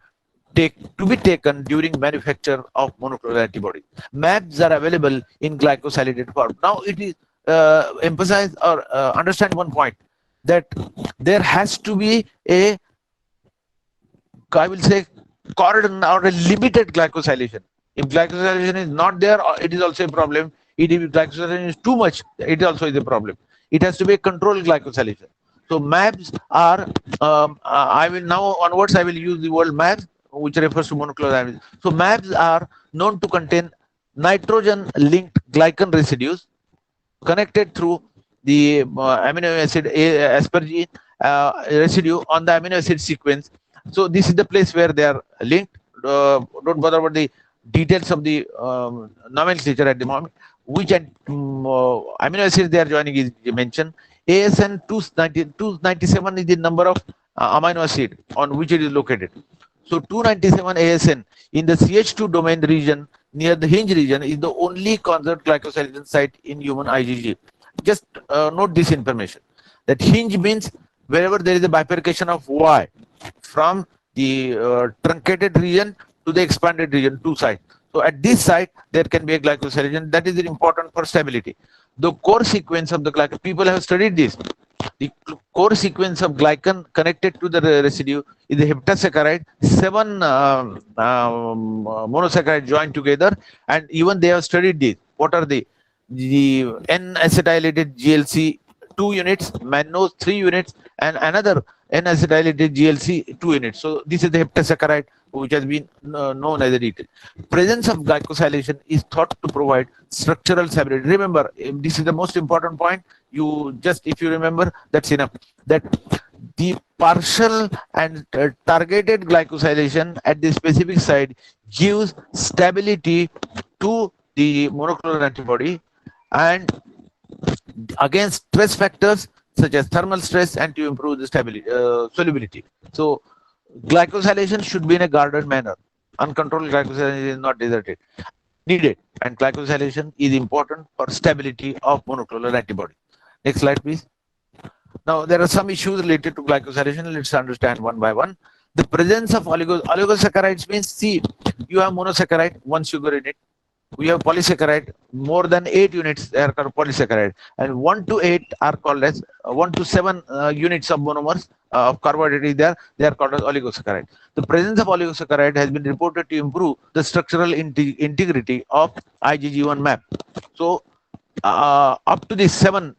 to be taken during manufacture of monoclonal antibodies. mAbs are available in glycosylated form. Now it is emphasize or understand one point, that there has to be a, I will say, cordon or a limited glycosylation. If glycosylation is not there, it is also a problem. If glycosylation is too much, it also is a problem. It has to be a controlled glycosylation. So mAbs are, I will now onwards, I will use the word mAbs, which refers to monoclonal antibodies. So mAbs are known to contain nitrogen-linked glycan residues connected through the amino acid asparagine residue on the amino acid sequence. So this is the place where they are linked. Don't bother about the details of the nomenclature at the moment. Which amino acids they are joining is mentioned. ASN 297 is the number of amino acid on which it is located. So 297 ASN in the CH2 domain region near the hinge region is the only conserved glycosylation site in human IgG. Just note this information, that hinge means wherever there is a bifurcation of Y from the truncated region to the expanded region, two sides. So at this site, there can be a glycosylation. That is important for stability. The core sequence of the glycan, people have studied this. The core sequence of glycan connected to the residue is the heptasaccharide, 7 monosaccharides joined together, and even they have studied this. What are the N-acetylated GLC 2 units, mannose 3 units, and another N-acetylated GLC 2 units. So this is the heptasaccharide which has been known as a detail. Presence of glycosylation is thought to provide structural stability. Remember, this is the most important point. You just, if you remember, that's enough. That the partial and targeted glycosylation at the specific site gives stability to the monoclonal antibody and against stress factors such as thermal stress, and to improve the stability, solubility. So glycosylation should be in a guarded manner. Uncontrolled glycosylation is not needed, and glycosylation is important for stability of monoclonal antibody. Next slide, please. Now there are some issues related to glycosylation. Let's understand one by one. The presence of oligosaccharides means, see, you have monosaccharide, one sugar in it. We have polysaccharide, more than 8 units, they are called polysaccharide, and 1 to 8 are called as 1 to 7 units of monomers of carbohydrate there, they are called as oligosaccharide. The presence of oligosaccharide has been reported to improve the structural integrity of IgG1 mAb. So up to the 7,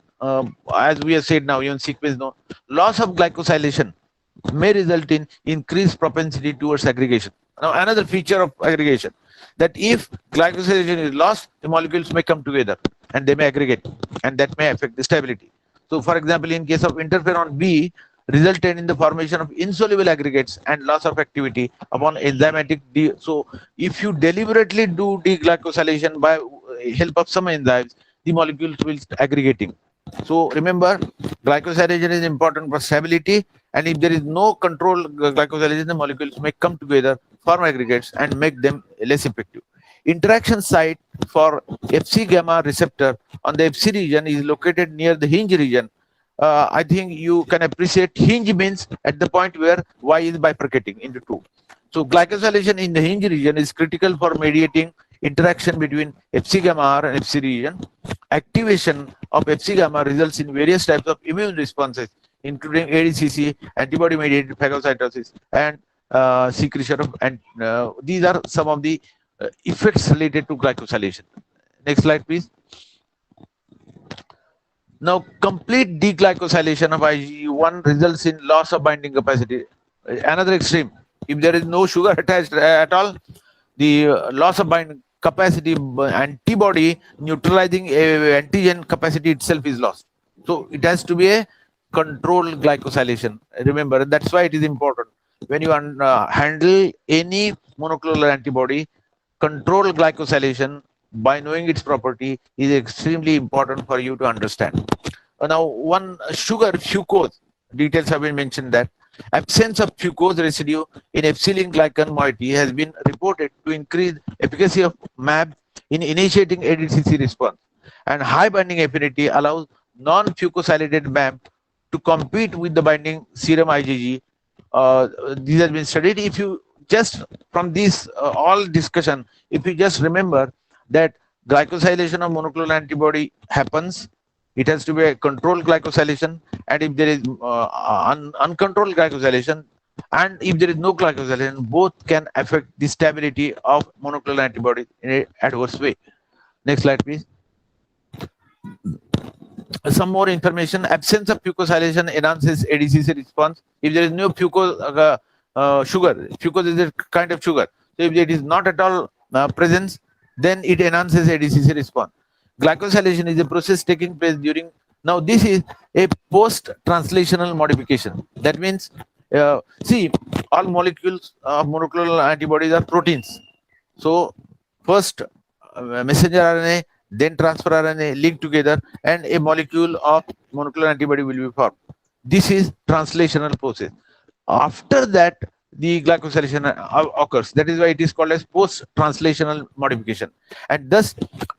as we have said now, even sequence no, loss of glycosylation may result in increased propensity towards aggregation. Now, another feature of aggregation, that if glycosylation is lost, the molecules may come together and they may aggregate, and that may affect the stability. So, for example, in case of interferon B, resulted in the formation of insoluble aggregates and loss of activity upon enzymatic so if you deliberately do deglycosylation by help of some enzymes, the molecules will start aggregating. So remember, glycosylation is important for stability, and if there is no control glycosylation, the molecules may come together, form aggregates, and make them less effective. Interaction site for Fc gamma receptor on the Fc region is located near the hinge region. I think you can appreciate hinge means at the point where Y is bifurcating into two. So glycosylation in the hinge region is critical for mediating interaction between Fc gamma R and Fc region. Activation of Fc gamma results in various types of immune responses, including ADCC, antibody-mediated phagocytosis, and secretion of. And these are some of the effects related to glycosylation. Next slide, please. Now, complete deglycosylation of IgG1 results in loss of binding capacity. Another extreme. If there is no sugar attached at all, the loss of binding capacity, antibody neutralizing antigen capacity itself is lost. So it has to be a controlled glycosylation. Remember, that's why it is important. When you handle any monoclonal antibody, controlled glycosylation by knowing its property is extremely important for you to understand. Now, one sugar fucose, details have been mentioned that absence of fucose residue in epsilon glycan moiety has been reported to increase efficacy of MAB in initiating ADCC response, and high binding affinity allows non-fucosylated MAB to compete with the binding serum IgG. This has been studied. If you just from this all discussion, if you just remember that glycosylation of monoclonal antibody happens, it has to be a controlled glycosylation, and if there is uncontrolled glycosylation, and if there is no glycosylation, both can affect the stability of monoclonal antibody in an adverse way. Next slide, please. Some more information. Absence of fucosylation enhances ADCC response. If there is no fucose sugar, fucose is a kind of sugar. So if it is not at all present, then it enhances ADCC response. Glycosylation is a process taking place during. Now this is a post-translational modification. That means, see, all molecules of monoclonal antibodies are proteins. So first messenger RNA, then transfer RNA link together, and a molecule of monoclonal antibody will be formed. This is translational process. After that, the glycosylation occurs. That is why it is called as post-translational modification. And thus,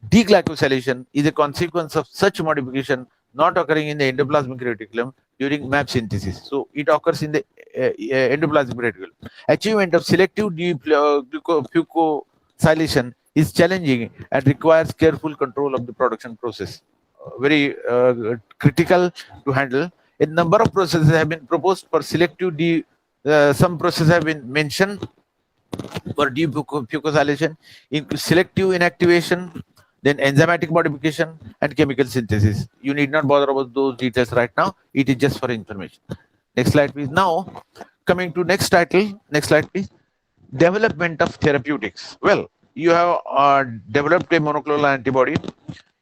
deglycosylation is a consequence of such modification not occurring in the endoplasmic reticulum during MAP synthesis. So it occurs in the endoplasmic reticulum. Achievement of selective fucosylation is challenging and requires careful control of the production process. Very critical to handle. A number of processes have been proposed for selective some processes have been mentioned for defucosylation, selective inactivation, then enzymatic modification, and chemical synthesis. You need not bother about those details right now. It is just for information. Next slide, please. Now, coming to next title. Next slide, please. Development of therapeutics. Well, you have developed a monoclonal antibody.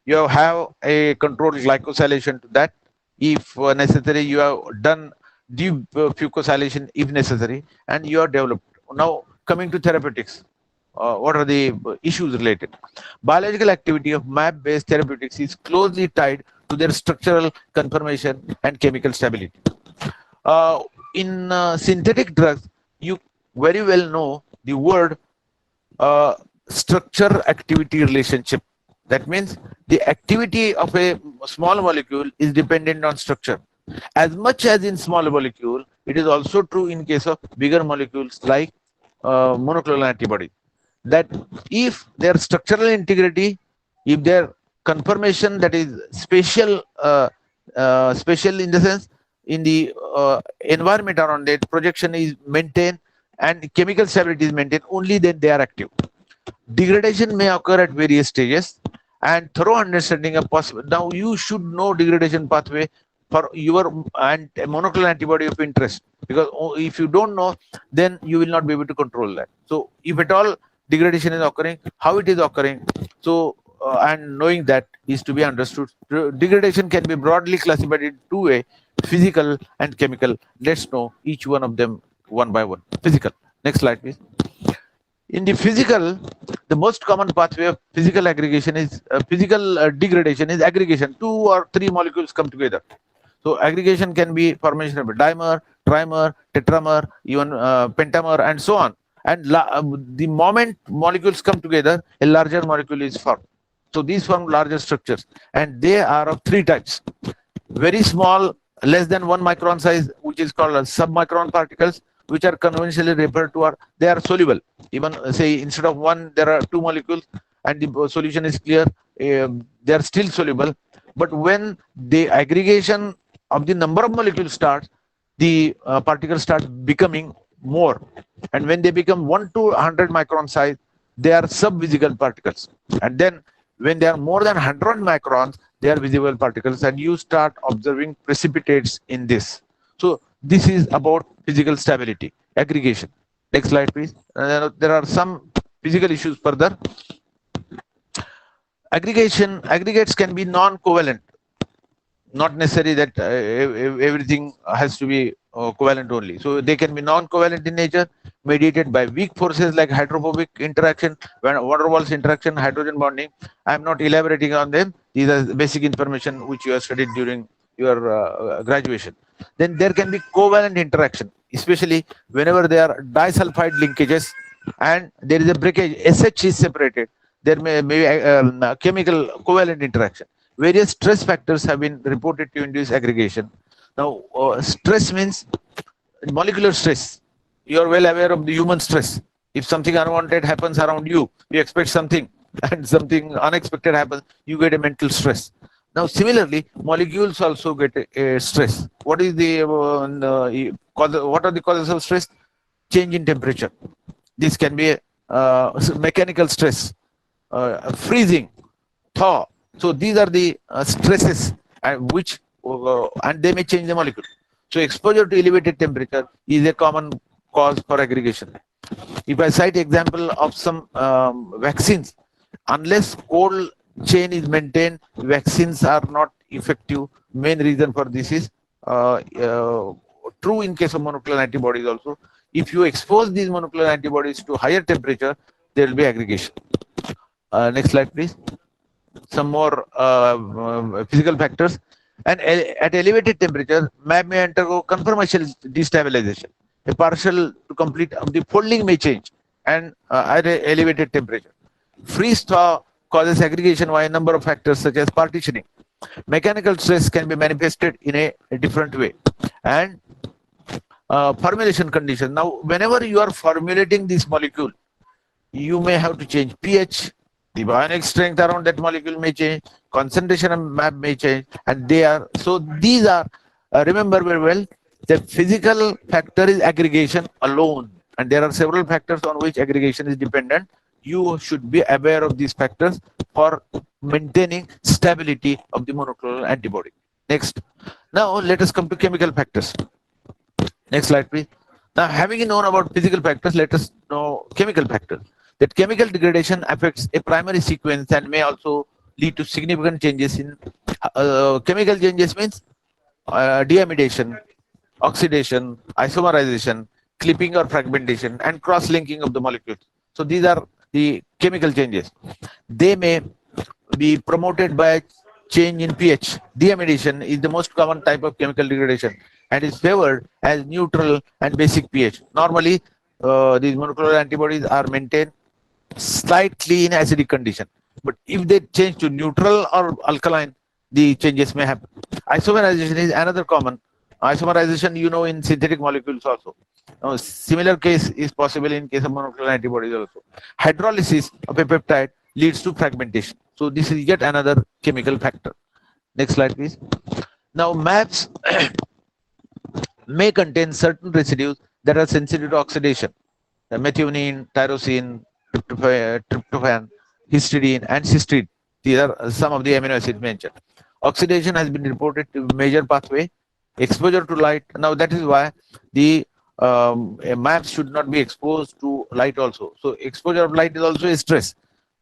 You have a controlled glycosylation to that. If necessary, you have done defucosylation if necessary, and you are developed. Now, coming to therapeutics, what are the issues related? Biological activity of MAP-based therapeutics is closely tied to their structural conformation and chemical stability. In synthetic drugs, you very well know the word structure activity relationship. That means the activity of a small molecule is dependent on structure. As much as in small molecule, it is also true in case of bigger molecules like monoclonal antibody. That if their structural integrity, if their conformation, that is spatial, spatial in the sense in the environment around it, projection is maintained and chemical stability is maintained, only then they are active. Degradation may occur at various stages, and thorough understanding of possible. Now you should know degradation pathway for your monoclonal antibody of interest, because if you don't know, then you will not be able to control that. So if at all degradation is occurring, how it is occurring, so and knowing that is to be understood. Degradation can be broadly classified in two ways: physical and chemical. Let's know each one of them one by one. Physical. Next slide, please. In the physical, the most common pathway of physical aggregation is degradation is aggregation. Two or three molecules come together. So aggregation can be formation of a dimer, trimer, tetramer, even pentamer, and so on. And the moment molecules come together, a larger molecule is formed. So these form larger structures, and they are of three types: very small, less than 1 micron size, which is called as submicron particles, which are conventionally referred to, are they are soluble. Even say instead of one, there are two molecules, and the solution is clear. They are still soluble. But when the aggregation of the number of molecules starts, the particles start becoming more, and when they become 1 to 100 micron size, they are subvisible particles. And then when they are more than 100 microns, they are visible particles, and you start observing precipitates in this. So this is about physical stability, aggregation. Next slide, please. There are some physical issues further. Aggregates can be non-covalent. Not necessary that everything has to be covalent only. So they can be non-covalent in nature, mediated by weak forces like hydrophobic interaction, van der Waals interaction, hydrogen bonding. I am not elaborating on them. These are basic information which you have studied during your graduation. Then there can be covalent interaction, especially whenever there are disulfide linkages and there is a breakage, SH is separated. There may be chemical covalent interaction. Various stress factors have been reported to induce aggregation. Now, stress means molecular stress. You are well aware of the human stress. If something unwanted happens around you, you expect something, and something unexpected happens, you get a mental stress. Now, similarly, molecules also get a stress. What is the what are the causes of stress? Change in temperature. This can be mechanical stress, freezing, thaw. So these are the stresses which and they may change the molecule. So exposure to elevated temperature is a common cause for aggregation. If I cite example of some vaccines, unless cold chain is maintained, vaccines are not effective. Main reason for this is true in case of monoclonal antibodies also. If you expose these monoclonal antibodies to higher temperature, there will be aggregation. Next slide, please. Some more physical factors. And at elevated temperature, MAB may undergo conformational destabilization. A partial to complete of the folding may change, and at elevated temperature. Freeze thaw causes aggregation by a number of factors such as partitioning. Mechanical stress can be manifested in a different way. And formulation condition. Now, whenever you are formulating this molecule, you may have to change pH. The ionic strength around that molecule may change, concentration of MAB may change, and they are, so these are, remember very well, the physical factor is aggregation alone, and there are several factors on which aggregation is dependent. You should be aware of these factors for maintaining stability of the monoclonal antibody. Next. Now, let us come to chemical factors. Next slide, please. Now, having known about physical factors, let us know chemical factors. That chemical degradation affects a primary sequence and may also lead to significant changes in chemical changes means deamidation, oxidation, isomerization, clipping or fragmentation, and cross-linking of the molecules. So these are the chemical changes. They may be promoted by a change in pH. Deamidation is the most common type of chemical degradation and is favored as neutral and basic pH. Normally, these monoclonal antibodies are maintained slightly in acidic condition, but if they change to neutral or alkaline, the changes may happen. Isomerization is another common. Isomerization, you know, in synthetic molecules also. Now, similar case is possible in case of monoclonal antibodies also. Hydrolysis of a peptide leads to fragmentation. So this is yet another chemical factor. Next slide, please. Now, MABs may contain certain residues that are sensitive to oxidation. The methionine, tyrosine, tryptophan, histidine, and cysteine. These are some of the amino acids mentioned. Oxidation has been reported to be major pathway. Exposure to light. Now that is why the maps should not be exposed to light also. So exposure of light is also a stress.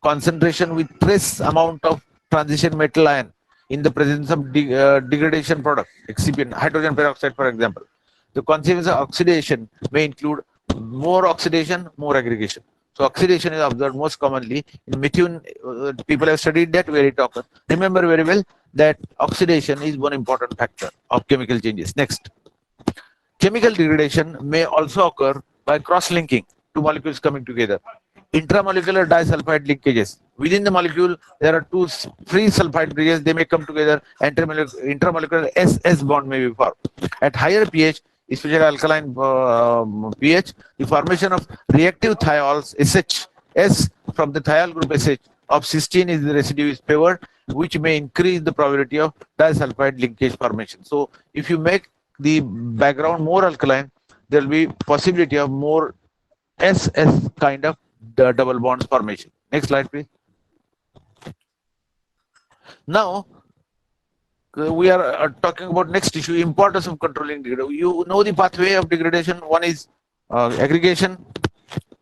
Concentration with trace amount of transition metal ion in the presence of degradation product, excipient, hydrogen peroxide, for example. The consequence of oxidation may include more oxidation, more aggregation. So oxidation is observed most commonly in methane. People have studied that very often. Remember very well that oxidation is one important factor of chemical changes. Next, chemical degradation may also occur by cross-linking two molecules coming together. Intramolecular disulfide linkages. Within the molecule, there are two free sulfide bridges. They may come together. Intramolecular SS bond may be formed. At higher pH, especially alkaline pH, the formation of reactive thiols SH S from the thiol group SH of cysteine is the residue is favored, which may increase the probability of disulfide linkage formation. So, if you make the background more alkaline, there will be possibility of more SS kind of double bond formation. Next slide, please. Now, we are talking about next issue, importance of controlling degradation. You know the pathway of degradation. One is aggregation,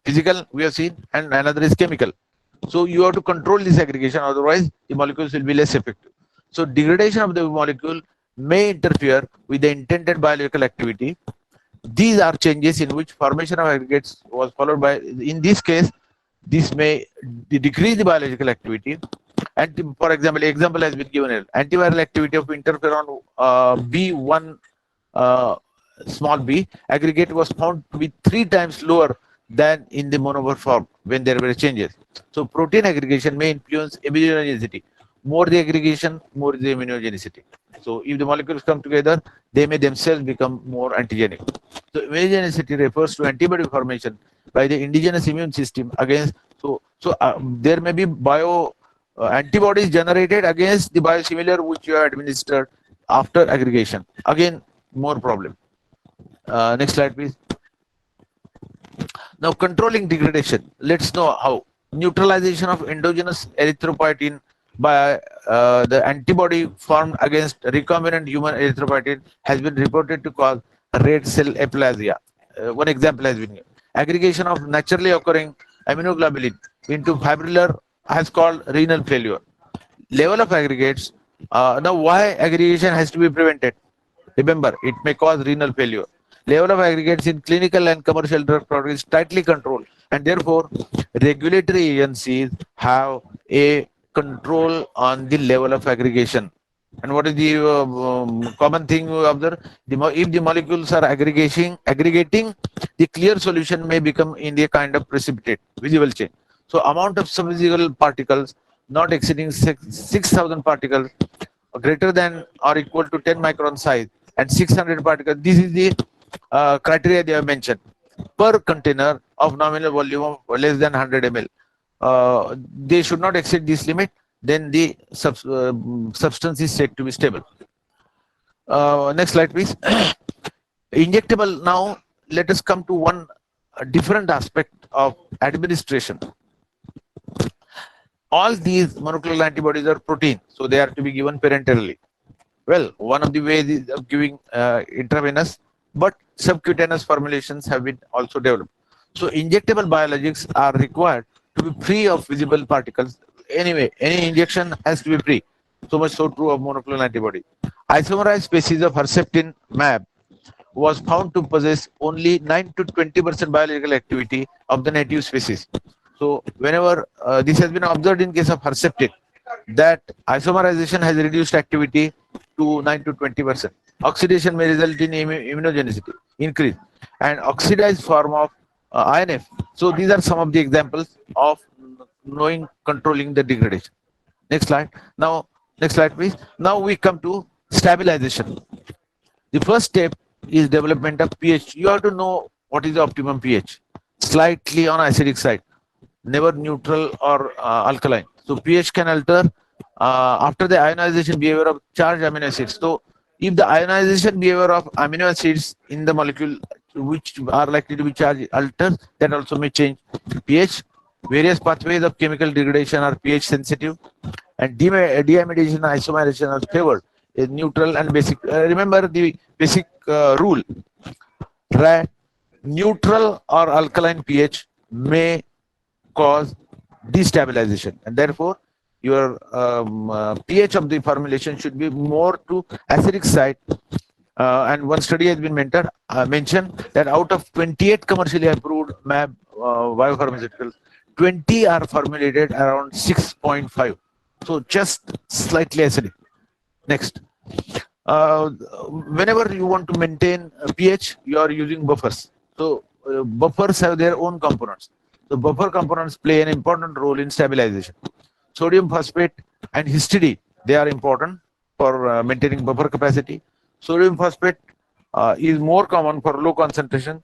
physical, we have seen, and another is chemical. So you have to control this aggregation, otherwise the molecules will be less effective. So degradation of the molecule may interfere with the intended biological activity. These are changes in which formation of aggregates was followed by, in this case, this may decrease the biological activity. And for example has been given here. Antiviral activity of interferon B1 small b aggregate was found to be 3 times lower than in the monomer form when there were changes. So protein aggregation may influence immunogenicity. More the aggregation, more the immunogenicity. So if the molecules come together, they may themselves become more antigenic. So immunogenicity refers to antibody formation by the indigenous immune system against. There may be antibodies generated against the biosimilar which you have administered after aggregation. Again, more problem. Next slide, please. Now, controlling degradation. Let's know how. Neutralization of endogenous erythropoietin by the antibody formed against recombinant human erythropoietin has been reported to cause red cell aplasia. One example has been given. Aggregation of naturally occurring immunoglobulin into fibrillar has called renal failure. Level of aggregates. Now, why aggregation has to be prevented? Remember, it may cause renal failure. Level of aggregates in clinical and commercial drug products is tightly controlled, and therefore regulatory agencies have a control on the level of aggregation. And what is the common thing you observe? If the molecules are aggregating, the clear solution may become in the kind of precipitate, visible change. So amount of subvisible particles not exceeding 6,000 particles greater than or equal to 10 micron size and 600 particles. This is the criteria they have mentioned per container of nominal volume of less than 100 ml. They should not exceed this limit. Then the substance is said to be stable. Next slide, please. Injectable. Now, let us come to one different aspect of administration. All these monoclonal antibodies are protein, so they are to be given parenterally. Well, one of the ways of giving intravenous, but subcutaneous formulations have been also developed. So injectable biologics are required to be free of visible particles. Anyway, any injection has to be free. So much so true of monoclonal antibody. Isomerized species of Herceptin mAb was found to possess only 9 to 20% biological activity of the native species. So whenever this has been observed in case of Herceptin, that isomerization has reduced activity to 9 to 20%. Oxidation may result in immunogenicity increase and oxidized form of INF. So these are some of the examples of knowing controlling the degradation. Next slide. Now, next slide, please. Now we come to stabilization. The first step is development of pH. You have to know what is the optimum pH. Slightly on acidic side, never neutral or alkaline. So pH can alter after the ionization behavior of charged amino acids. So if the ionization behavior of amino acids in the molecule which are likely to be charged alters, that also may change pH. Various pathways of chemical degradation are pH sensitive. and deamidation and isomerization are favored. In neutral and basic. Remember the basic rule, right? Neutral or alkaline pH may cause destabilization, and therefore your pH of the formulation should be more to acidic side. And one study has been mentioned that out of 28 commercially approved MAB biopharmaceuticals, 20 are formulated around 6.5. So just slightly acidic. Next. Whenever you want to maintain pH, you are using buffers. So buffers have their own components. The buffer components play an important role in stabilization. Sodium phosphate and histidine, they are important for maintaining buffer capacity. Sodium phosphate is more common for low concentration.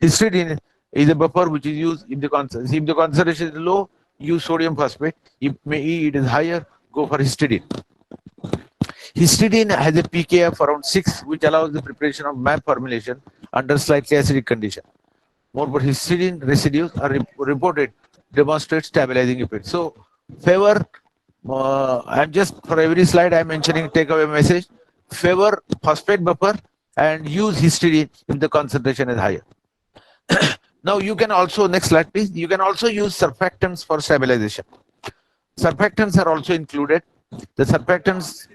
Histidine is a buffer which is used if the concentration is low, use sodium phosphate. If it is higher, go for histidine. Histidine has a pK of around 6, which allows the preparation of MAB formulation under slightly acidic condition. Moreover, histidine residues are reported demonstrate stabilizing effect. So, favor, I'm just for every slide I'm mentioning takeaway message, favor phosphate buffer and use histidine if the concentration is higher. Now you can also, next slide please, you can also use surfactants for stabilization. Surfactants are also included. The surfactants,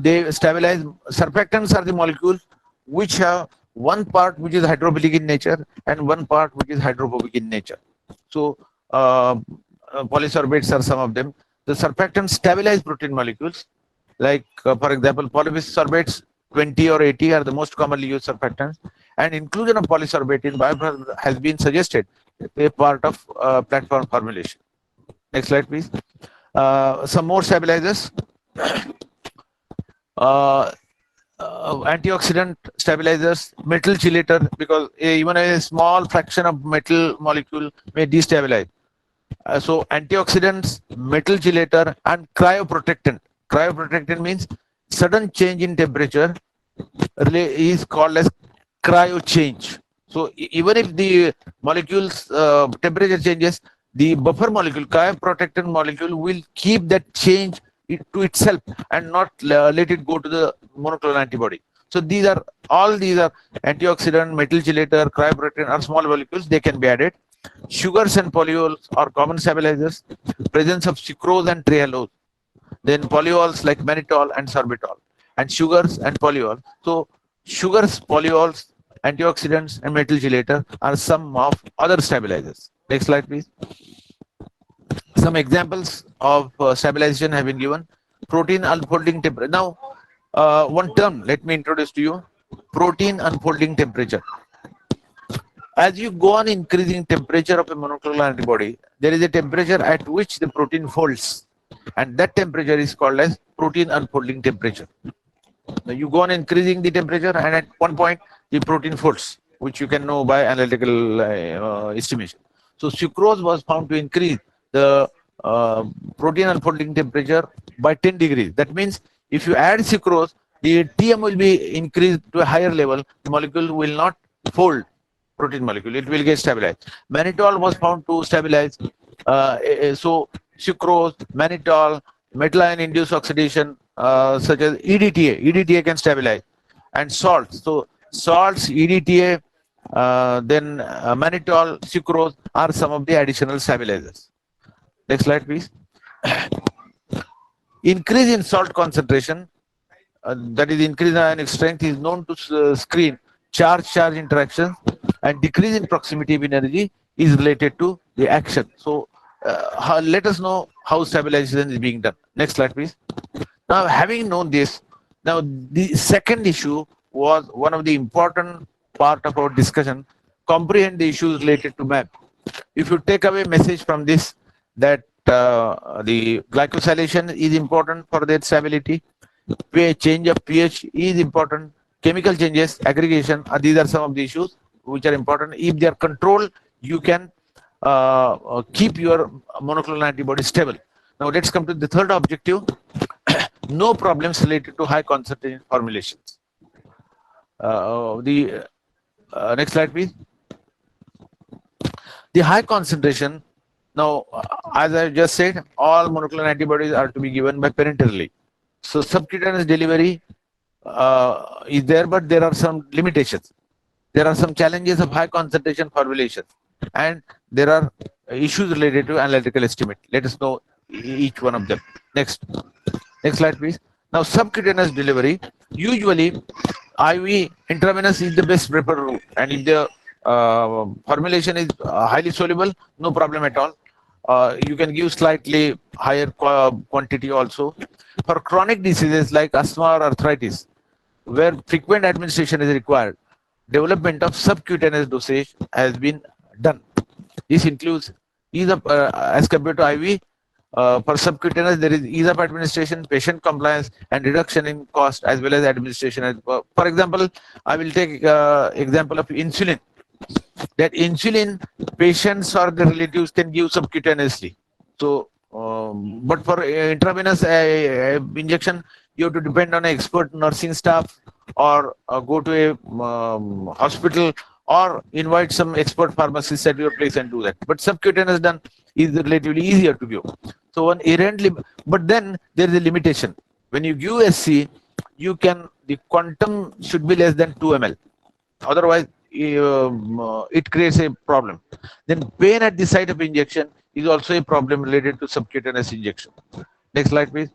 they stabilize. Surfactants are the molecules which have one part which is hydrophilic in nature and one part which is hydrophobic in nature. So polysorbates are some of them. The surfactants stabilize protein molecules. Like for example, polysorbates 20 or 80 are the most commonly used surfactants, and inclusion of polysorbate in biopharma has been suggested a part of platform formulation. Next slide, please. Some more stabilizers. Antioxidant stabilizers, metal chelator, because even a small fraction of metal molecule may destabilize. So antioxidants, metal chelator, and cryoprotectant. Cryoprotectant means sudden change in temperature is called as cryo change. So even if the molecule's temperature changes, the buffer molecule, cryoprotectant molecule, will keep that change to itself and not let it go to the monoclonal antibody. So these are antioxidant, metal chelator, cryoprotectant are small molecules. They can be added. Sugars and polyols are common stabilizers. Presence of sucrose and trehalose. Then polyols like mannitol and sorbitol, and sugars and polyols. So sugars, polyols, antioxidants, and metal chelator are some of other stabilizers. Next slide, please. Some examples of stabilization have been given. Protein unfolding temperature. Now, one term, let me introduce to you. Protein unfolding temperature. As you go on increasing temperature of a monoclonal antibody, there is a temperature at which the protein folds, and that temperature is called as protein unfolding temperature. Now you go on increasing the temperature, and at one point the protein folds, which you can know by analytical estimation. So sucrose was found to increase the protein unfolding temperature by 10 degrees. That means if you add sucrose, the TM will be increased to a higher level. The molecule will not fold, protein molecule, it will get stabilized. Mannitol was found to stabilize. So sucrose, mannitol, metal ion induced oxidation, such as EDTA can stabilize, and salts. So salts, EDTA, then mannitol, sucrose are some of the additional stabilizers. Next slide, please. Increase in salt concentration, that is increase in ionic strength, is known to screen charge-charge interactions, and decrease in proximity of energy is related to the action. So let us know how stabilization is being done. Next slide, please. Now, having known this, now the second issue was one of the important part of our discussion, comprehend the issues related to MAB. If you take away message from this, that the glycosylation is important for their stability, change of pH is important, chemical changes, aggregation, these are some of the issues which are important. If they are controlled, you can keep your monoclonal antibody stable. Now let's come to the third objective. No problems related to high concentration formulations. Next slide, please. The high concentration Now, as I just said, all monoclonal antibodies are to be given by parenterally. So subcutaneous delivery is there, but there are some limitations. There are some challenges of high concentration formulations, and there are issues related to analytical estimate. Let us know each one of them. Next slide, please. Now, subcutaneous delivery, usually IV intravenous is the best preferred route, and if the formulation is highly soluble, no problem at all. You can give slightly higher quantity also. For chronic diseases like asthma or arthritis, where frequent administration is required, development of subcutaneous dosage has been done. This includes ease of, as compared to IV, for subcutaneous, there is ease of administration, patient compliance, and reduction in cost as well as administration. For example, I will take example of insulin. That insulin, patients or the relatives can give subcutaneously. So, but for intravenous injection, you have to depend on an expert nursing staff, or go to a hospital, or invite some expert pharmacist at your place and do that. But subcutaneous done is relatively easier to give. So one errantly, but then there is a limitation. When you give SC, the quantum should be less than 2 ml. Otherwise, it creates a problem. Then pain at the site of injection is also a problem related to subcutaneous injection. Next slide, please.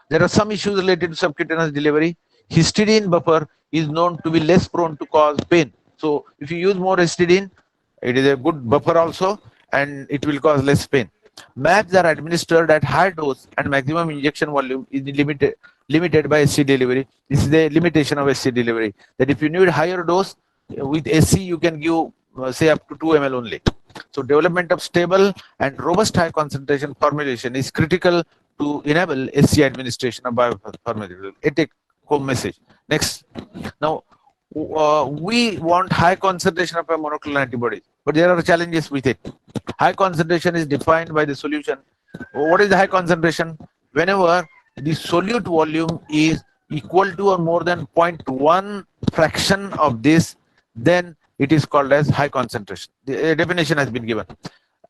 There are some issues related to subcutaneous delivery. Histidine buffer is known to be less prone to cause pain. So if you use more histidine, it is a good buffer also, and it will cause less pain. MABs are administered at high dose, and maximum injection volume is limited by SC delivery. This is the limitation of SC delivery. That if you need higher dose with SC, you can give say up to 2 ml only. So development of stable and robust high concentration formulation is critical to enable SC administration of biopharmaceutical. A take home message. Next. Now, we want high concentration of a monoclonal antibody, but there are challenges with it. High concentration is defined by the solution. What is the high concentration? Whenever the solute volume is equal to or more than 0.1 fraction of this, then it is called as high concentration. The definition has been given.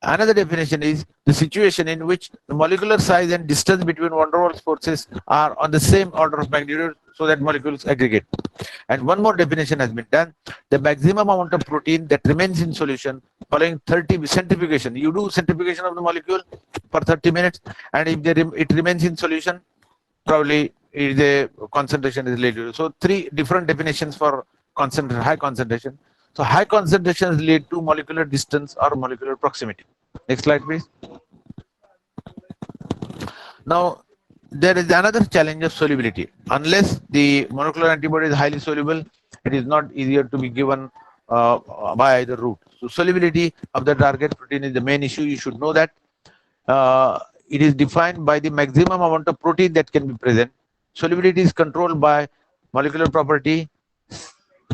Another definition is the situation in which the molecular size and distance between van der Waals forces are on the same order of magnitude, so that molecules aggregate. And one more definition has been done: the maximum amount of protein that remains in solution following 30 centrifugation. You do centrifugation of the molecule for 30 minutes, and if it remains in solution, probably the concentration is related. So three different definitions for high concentration. So high concentrations lead to molecular distance or molecular proximity. Next slide, please. Now, there is another challenge of solubility. Unless the monoclonal antibody is highly soluble, it is not easier to be given by either route. So solubility of the target protein is the main issue. You should know that. It is defined by the maximum amount of protein that can be present. Solubility is controlled by molecular property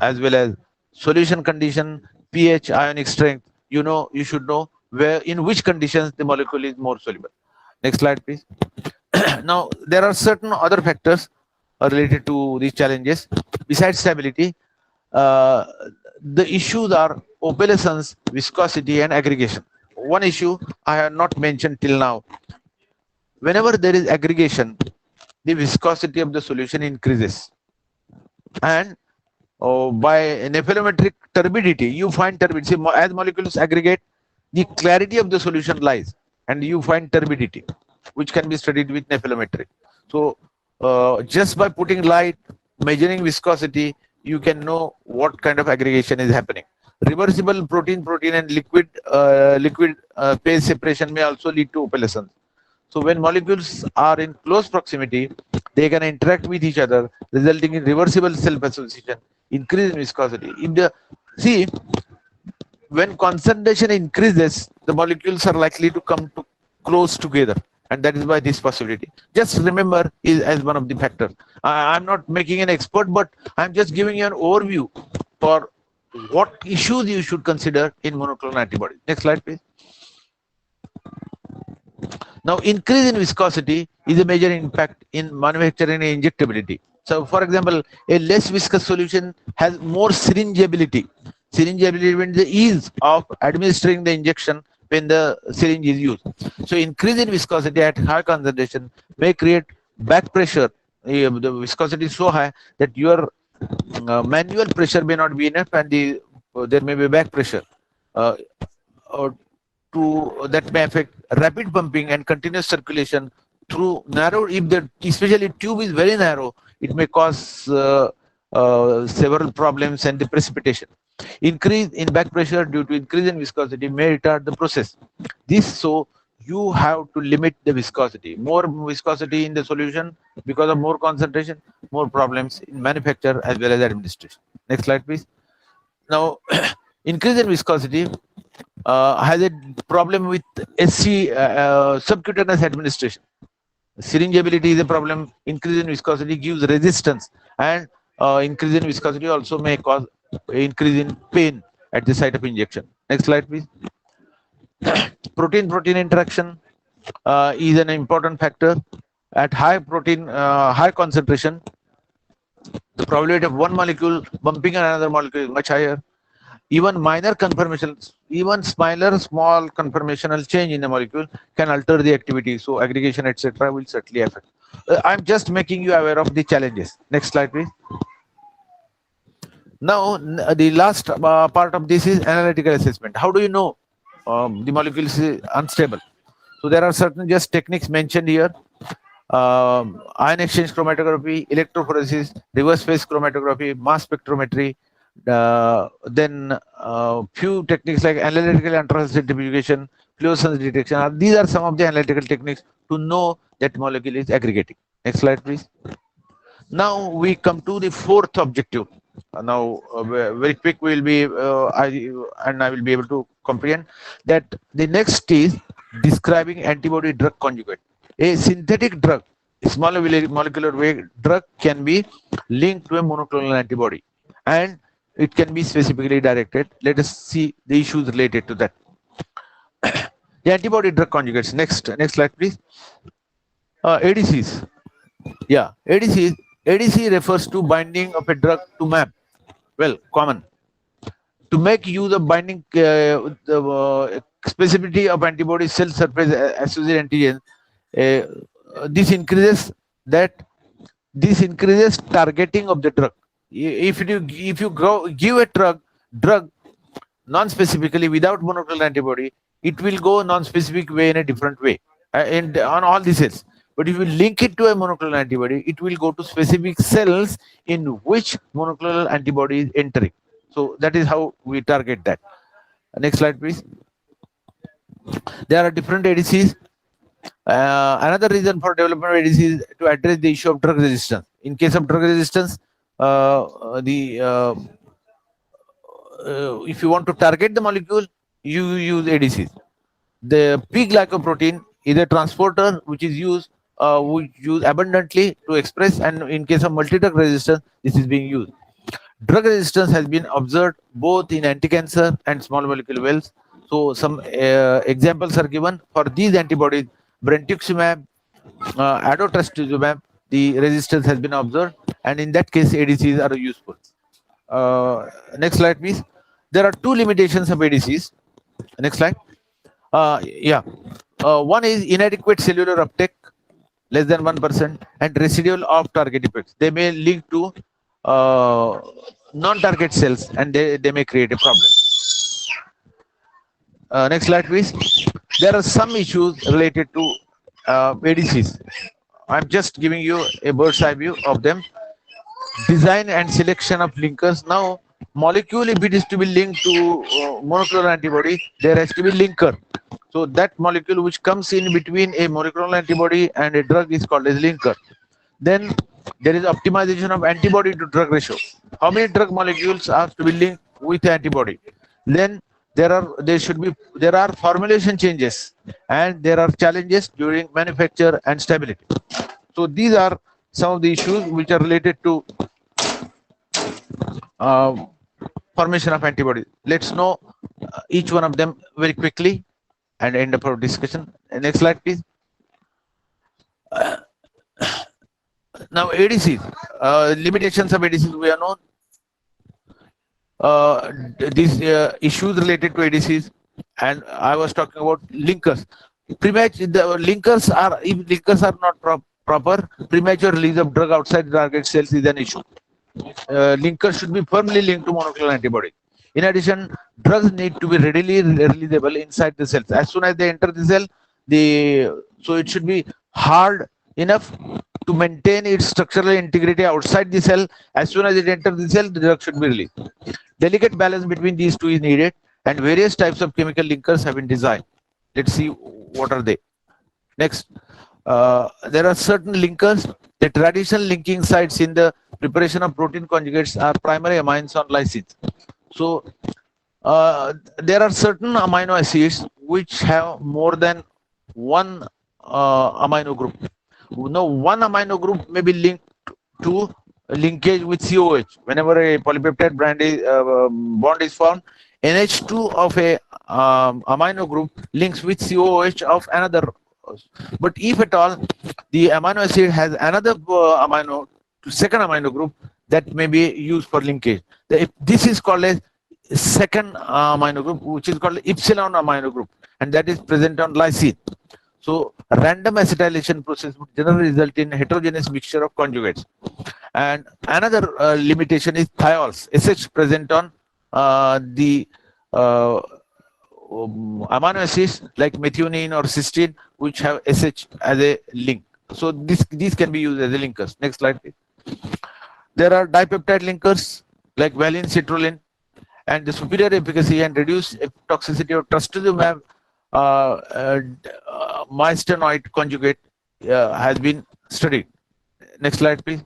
as well as solution condition, pH, ionic strength. You should know in which conditions the molecule is more soluble. Next slide, please. Now, there are certain other factors related to these challenges. Besides stability, the issues are opalescence, viscosity, and aggregation. One issue I have not mentioned till now. Whenever there is aggregation, the viscosity of the solution increases. And by nephelometric turbidity, you find turbidity. As molecules aggregate, the clarity of the solution lies, and you find turbidity, which can be studied with nephelometry. So just by putting light, measuring viscosity, you can know what kind of aggregation is happening. Reversible protein and liquid phase separation may also lead to opalescence. So when molecules are in close proximity, they can interact with each other, resulting in reversible self-association, increase in viscosity. When concentration increases, the molecules are likely to come to close together, and that is why this possibility. Just remember is as one of the factors. I'm not making an expert, but I'm just giving you an overview for what issues you should consider in monoclonal antibodies. Next slide, please. Now, increase in viscosity is a major impact in manufacturing and injectability. So, for example, a less viscous solution has more syringeability. Syringeability means the ease of administering the injection when the syringe is used. So increase in viscosity at high concentration may create back pressure. The viscosity is so high that your manual pressure may not be enough, and there may be back pressure. Uh, or that may affect rapid pumping and continuous circulation through narrow. If the especially tube is very narrow, it may cause several problems and the precipitation. Increase in back pressure due to increase in viscosity may retard the process. This so you have to limit the viscosity. More viscosity in the solution because of more concentration, more problems in manufacture as well as administration. Next slide, please. Now, increase in viscosity has a problem with subcutaneous administration. Syringeability is a problem. Increase in viscosity gives resistance, and increase in viscosity also may cause increase in pain at the site of injection. Next slide, please. Protein-protein interaction is an important factor. At high concentration, the probability of one molecule bumping another molecule is much higher. Even minor conformations, even small conformational change in the molecule can alter the activity. So aggregation, etc., will certainly affect. I'm just making you aware of the challenges. Next slide, please. Now, the last part of this is analytical assessment. How do you know the molecule is unstable? So there are certain just techniques mentioned here. Ion exchange chromatography, electrophoresis, reverse phase chromatography, mass spectrometry, then few techniques like analytical ultracentrifugation, fluorescence detection. These are some of the analytical techniques to know that molecule is aggregating. Next slide, please. Now we come to the fourth objective. Now, very quick, we will be, I will be able to comprehend that the next is describing antibody drug conjugate. A synthetic drug, a smaller molecular weight drug, can be linked to a monoclonal antibody, and it can be specifically directed. Let us see the issues related to that. The antibody drug conjugates. Next slide, please. ADCs. Yeah, ADC refers to binding of a drug to map. Well, common. To make use of binding specificity of antibody cell surface associated antigen, this increases targeting of the drug. If you give a drug non-specifically without monoclonal antibody, it will go non-specific way in a different way and on all the cells. But if you link it to a monoclonal antibody, it will go to specific cells in which monoclonal antibody is entering. So that is how we target that. Next slide, please. There are different ADCs. Another reason for development of ADC is to address the issue of drug resistance. In case of drug resistance, if you want to target the molecule, you use ADCs. The P-glycoprotein is a transporter which is used abundantly to express, and in case of multi-drug resistance, this is being used. Drug resistance has been observed both in anti-cancer and small molecule wells. So some examples are given for these antibodies. Brentuximab, adotrastuzumab, the resistance has been observed, and in that case, ADCs are useful. Next slide, please. There are two limitations of ADCs. Next slide. One is inadequate cellular uptake, less than 1%, and residual off-target effects. They may link to non-target cells, and they may create a problem. Next slide, please. There are some issues related to ADCs. I'm just giving you a bird's eye view of them. Design and selection of linkers. Now, molecule, if it is to be linked to monoclonal antibody, there has to be linker. So that molecule which comes in between a monoclonal antibody and a drug is called as linker. Then there is optimization of antibody to drug ratio. How many drug molecules are to be linked with antibody? Then there are formulation changes, and there are challenges during manufacture and stability. So these are some of the issues which are related to formation of antibodies. Let's know each one of them very quickly and end up our discussion. Next slide, please. Now, ADCs, limitations of ADCs we are known. These issues related to ADCs. And I was talking about linkers. Premature the linkers are if linkers are not proper, premature release of drug outside the target cells is an issue. Linkers should be firmly linked to monoclonal antibody. In addition, drugs need to be readily releasable inside the cells. As soon as they enter the cell, so it should be hard enough to maintain its structural integrity outside the cell. As soon as it enters the cell, the drug should be released. Delicate balance between these two is needed, and various types of chemical linkers have been designed. Let's see what are they. Next, there are certain linkers. The traditional linking sites in the preparation of protein conjugates are primary amines on lysines. So there are certain amino acids which have more than one amino group. Now, one amino group may be linked to linkage with COH. Whenever a polypeptide bond is formed, NH2 of a amino group links with COH of another. But if at all the amino acid has another second amino group, that may be used for linkage. This is called a second amino group, which is called epsilon amino group, and that is present on lysine. So random acetylation process would generally result in heterogeneous mixture of conjugates. And another limitation is thiols, SH present on the amino acids like methionine or cysteine, which have SH as a link. So these can be used as a linkers. Next slide, please. There are dipeptide linkers like valine, citrulline, and the superior efficacy and reduced toxicity of trastuzumab mystenoid conjugate has been studied. Next slide, please.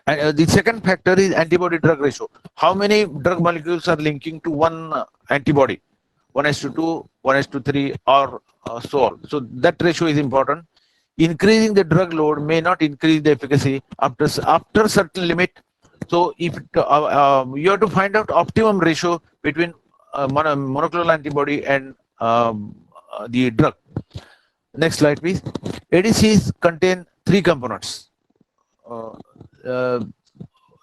And the second factor is antibody drug ratio. How many drug molecules are linking to one antibody? 1:2, 1:3, or so on. So that ratio is important. Increasing the drug load may not increase the efficacy after certain limit. So if you have to find out optimum ratio between monoclonal antibody and the drug. Next slide, please. ADCs contain three components.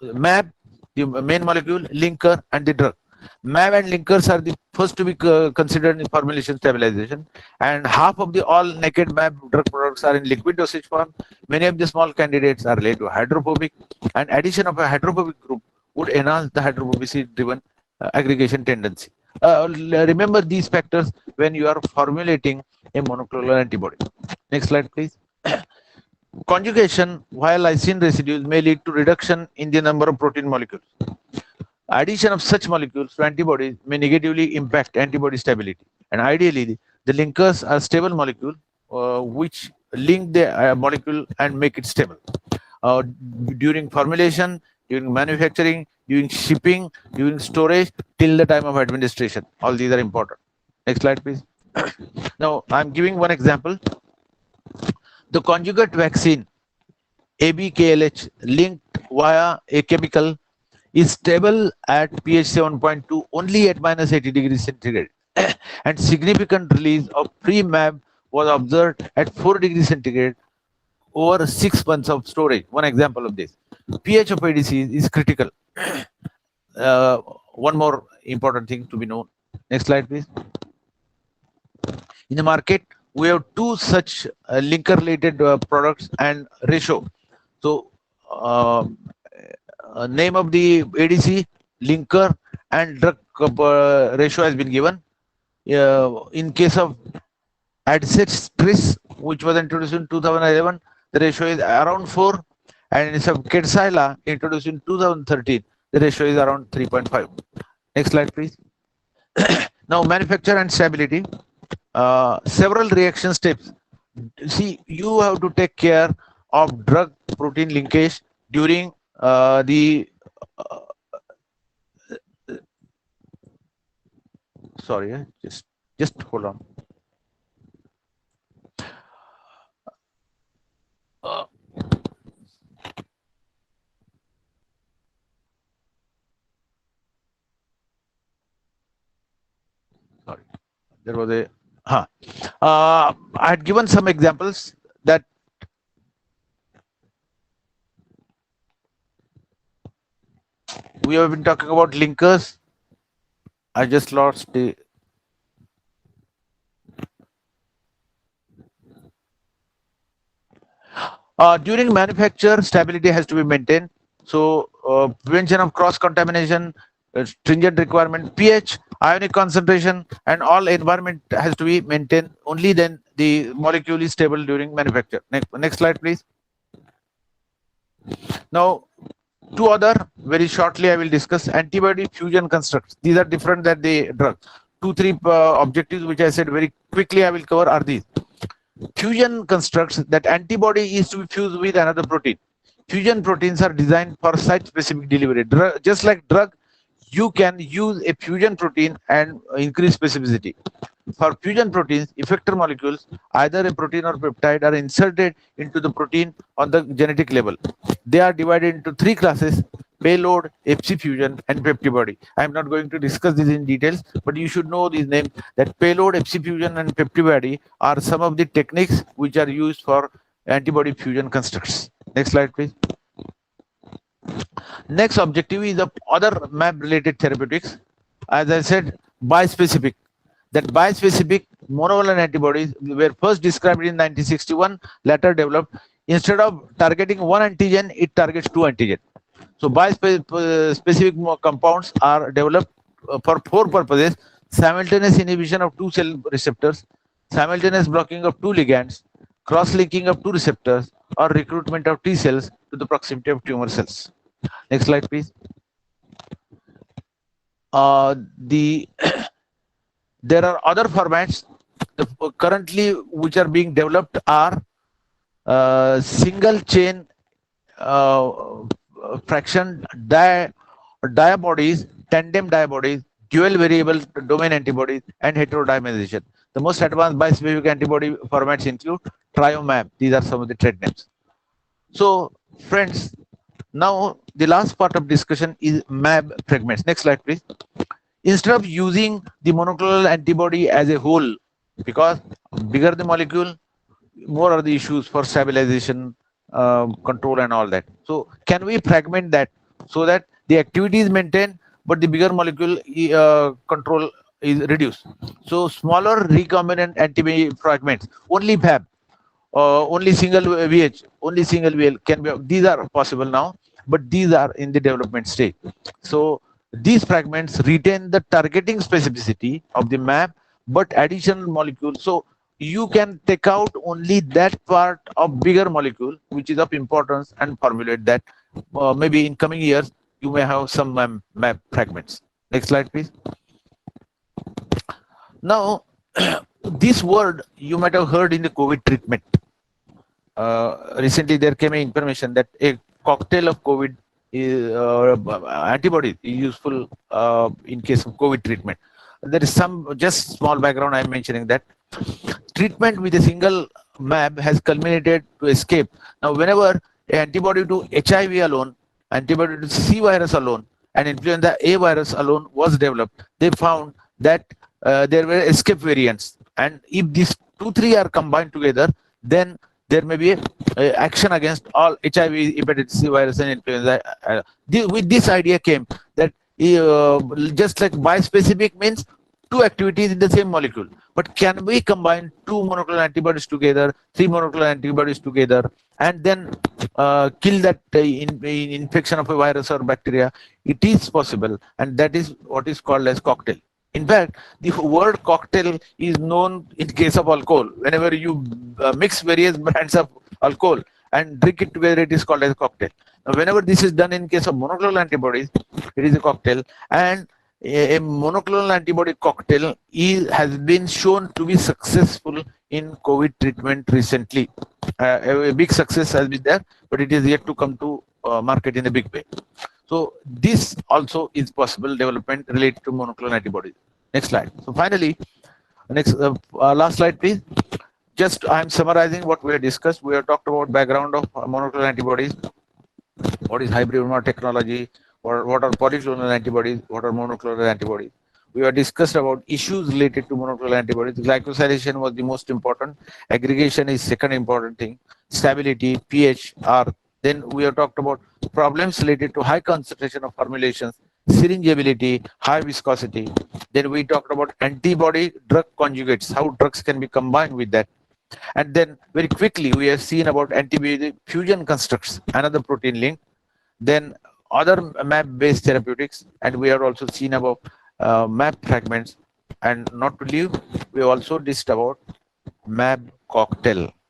MAB, the main molecule, linker, and the drug. MAB and linkers are the first to be considered in formulation stabilization, and half of the all naked MAB drug products are in liquid dosage form. Many of the small candidates are laid to hydrophobic, and addition of a hydrophobic group would enhance the hydrophobicity-driven aggregation tendency. Remember these factors when you are formulating a monoclonal antibody. Next slide, please. Conjugation via lysine residues may lead to reduction in the number of protein molecules. Addition of such molecules to antibodies may negatively impact antibody stability. And ideally, the linkers are stable molecule which link the molecule and make it stable. During formulation, during manufacturing, during shipping, during storage, till the time of administration. All these are important. Next slide, please. Now, I'm giving one example. The conjugate vaccine ABKLH linked via a chemical is stable at pH 7.2 only at -80 degrees centigrade, and significant release of free MAB was observed at 4 degrees centigrade over 6 months of storage. One example of this. pH of ADC is critical. One more important thing to be known. Next slide, please. In the market, we have two such linker related products and ratio. So name of the ADC, linker, and drug ratio has been given. In case of Adcetris, which was introduced in 2011, the ratio is around 4, and in case of Kadcyla, introduced in 2013, the ratio is around 3.5. Next slide, please. Now, manufacture and stability. Several reaction steps. See, you have to take care of drug protein linkage during the sorry, just hold on. Sorry, there was a I had given some examples that we have been talking about linkers, I just lost the. During manufacture, stability has to be maintained. So, prevention of cross contamination, stringent requirement, pH, ionic concentration, and all environment has to be maintained. Only then the molecule is stable during manufacture. Next slide, please. Now, two other very shortly I will discuss antibody fusion constructs. These are different than the drug. Three objectives which I said very quickly I will cover are these. Fusion constructs, that antibody is to be fused with another protein. Fusion proteins are designed for site-specific delivery. Just like drug, you can use a fusion protein and increase specificity. For fusion proteins, effector molecules, either a protein or peptide, are inserted into the protein on the genetic level. They are divided into three classes: payload, Fc fusion, and peptibody. I am not going to discuss this in details, but you should know these names, that payload, Fc fusion, and peptibody are some of the techniques which are used for antibody fusion constructs. Next slide, please. Next objective is the other mAb related therapeutics. As I said, bispecific. That bispecific monovalent antibodies were first described in 1961, later developed. Instead of targeting one antigen, it targets two antigens. So bispecific compounds are developed for four purposes: simultaneous inhibition of two cell receptors, simultaneous blocking of two ligands, cross-linking of two receptors, or recruitment of T cells to the proximity of tumor cells. Next slide, please. There are other formats currently which are being developed are single chain fraction diabodies, tandem diabodies, dual variable domain antibodies, and heterodimerization. The most advanced bispecific antibody formats include TrioMab. These are some of the trade names. So, friends, now the last part of discussion is mAb fragments. Next slide, please. Instead of using the monoclonal antibody as a whole, because bigger the molecule, more are the issues for stabilization, control, and all that. So, can we fragment that so that the activity is maintained, but the bigger molecule control is reduced? So, smaller recombinant antibody fragments, only Fab, only single VH, only single VL can be. These are possible now, but these are in the development stage. So, these fragments retain the targeting specificity of the mAb, but additional molecules. So, you can take out only that part of bigger molecule which is of importance and formulate that. Maybe in coming years you may have some mAb fragments. Next slide, please. Now, this word you might have heard in the COVID treatment. Recently there came information that a cocktail of COVID antibody is useful in case of COVID treatment. There is some just small background. I am mentioning that treatment with a single mAb has culminated to escape. Now, whenever antibody to HIV alone, antibody to C virus alone, and influenza A virus alone was developed, they found that there were escape variants. And if these 2-3 are combined together, then there may be action against all HIV, hepatitis C virus, and influenza. With this idea came that just like bispecific means two activities in the same molecule, but can we combine two monoclonal antibodies together, 3 monoclonal antibodies together, and then kill that infection of a virus or bacteria? It is possible, and that is what is called as cocktail. In fact, the word cocktail is known in case of alcohol. Whenever you mix various brands of alcohol and drink it together, it is called as a cocktail. Now, whenever this is done in case of monoclonal antibodies, it is a cocktail. And a monoclonal antibody cocktail has been shown to be successful in COVID treatment recently. A big success has been there, but it is yet to come to market in a big way. So this also is possible development related to monoclonal antibodies. Next slide. So finally, last slide, please. Just I am summarizing what we have discussed. We have talked about background of monoclonal antibodies. What is hybrid technology? What are polyclonal antibodies? What are monoclonal antibodies? We have discussed about issues related to monoclonal antibodies. Glycosylation was the most important. Aggregation is second important thing. Stability, pH are. Then we have talked about problems related to high concentration of formulations syringeability, high viscosity. Then we talked about antibody drug conjugates, how drugs can be combined with that. And then very quickly, we have seen about antibody fusion constructs, another protein link. Then other map-based therapeutics, and we are also seen about map fragments. And not to leave, we also discussed about map cocktail.